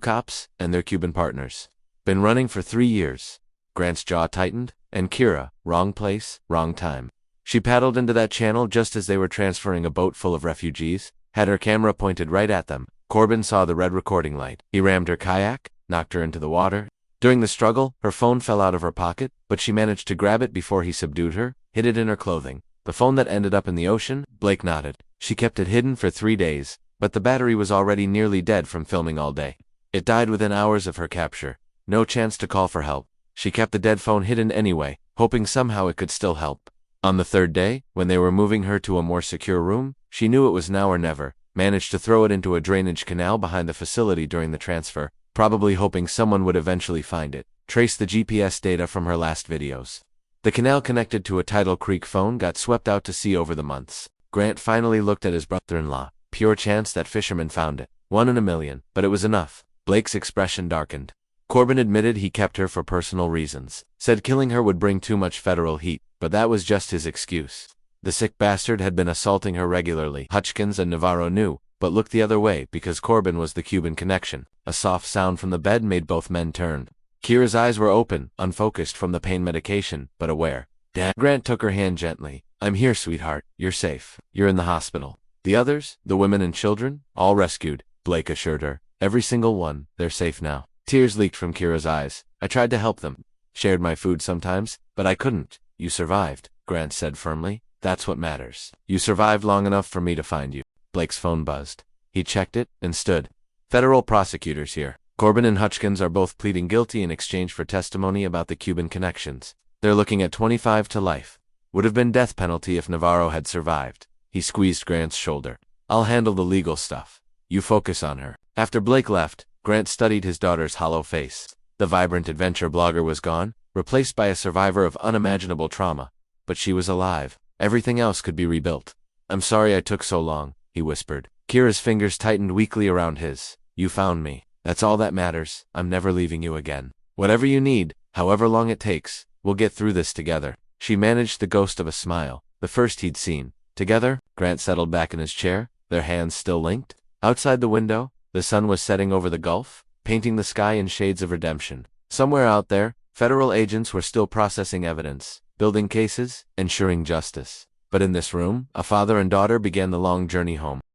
Speaker 1: cops, and their Cuban partners. Been running for 3 years. Grant's jaw tightened, and Kira, wrong place, wrong time. She paddled into that channel just as they were transferring a boat full of refugees, had her camera pointed right at them. Corbin saw the red recording light. He rammed her kayak, knocked her into the water. During the struggle, her phone fell out of her pocket, but she managed to grab it before he subdued her, hid it in her clothing. The phone that ended up in the ocean? Blake nodded. She kept it hidden for 3 days, but the battery was already nearly dead from filming all day. It died within hours of her capture. No chance to call for help. She kept the dead phone hidden anyway, hoping somehow it could still help. On the 3rd day, when they were moving her to a more secure room, she knew it was now or never, managed to throw it into a drainage canal behind the facility during the transfer, probably hoping someone would eventually find it. Trace the GPS data from her last videos. The canal connected to a tidal creek phone got swept out to sea over the months. Grant finally looked at his brother-in-law. Pure chance that Fisherman found it. 1 in a million, but it was enough. Blake's expression darkened. Corbin admitted he kept her for personal reasons. Said killing her would bring too much federal heat, but that was just his excuse. The sick bastard had been assaulting her regularly. Hutchins and Navarro knew, but looked the other way because Corbin was the Cuban connection. A soft sound from the bed made both men turn. Kira's eyes were open, unfocused from the pain medication, but aware. Dad. Grant took her hand gently. I'm here, sweetheart. You're safe. You're in the hospital. The others, the women and children, all rescued, Blake assured her. Every single one, they're safe now. Tears leaked from Kira's eyes. I tried to help them. Shared my food sometimes, but I couldn't. You survived, Grant said firmly. That's what matters. You survived long enough for me to find you. Blake's phone buzzed. He checked it and stood. Federal prosecutors here. Corbin and Hutchins are both pleading guilty in exchange for testimony about the Cuban connections. They're looking at 25 to life. Would have been death penalty if Navarro had survived. He squeezed Grant's shoulder. I'll handle the legal stuff. You focus on her. After Blake left, Grant studied his daughter's hollow face. The vibrant adventure blogger was gone, replaced by a survivor of unimaginable trauma. But she was alive. Everything else could be rebuilt. I'm sorry I took so long, he whispered. Kira's fingers tightened weakly around his. You found me. That's all that matters. I'm never leaving you again. Whatever you need, however long it takes, we'll get through this together. She managed the ghost of a smile, the first he'd seen. Together, Grant settled back in his chair, their hands still linked. Outside the window, the sun was setting over the Gulf, painting the sky in shades of redemption. Somewhere out there, federal agents were still processing evidence, building cases, ensuring justice. But in this room, a father and daughter began the long journey home.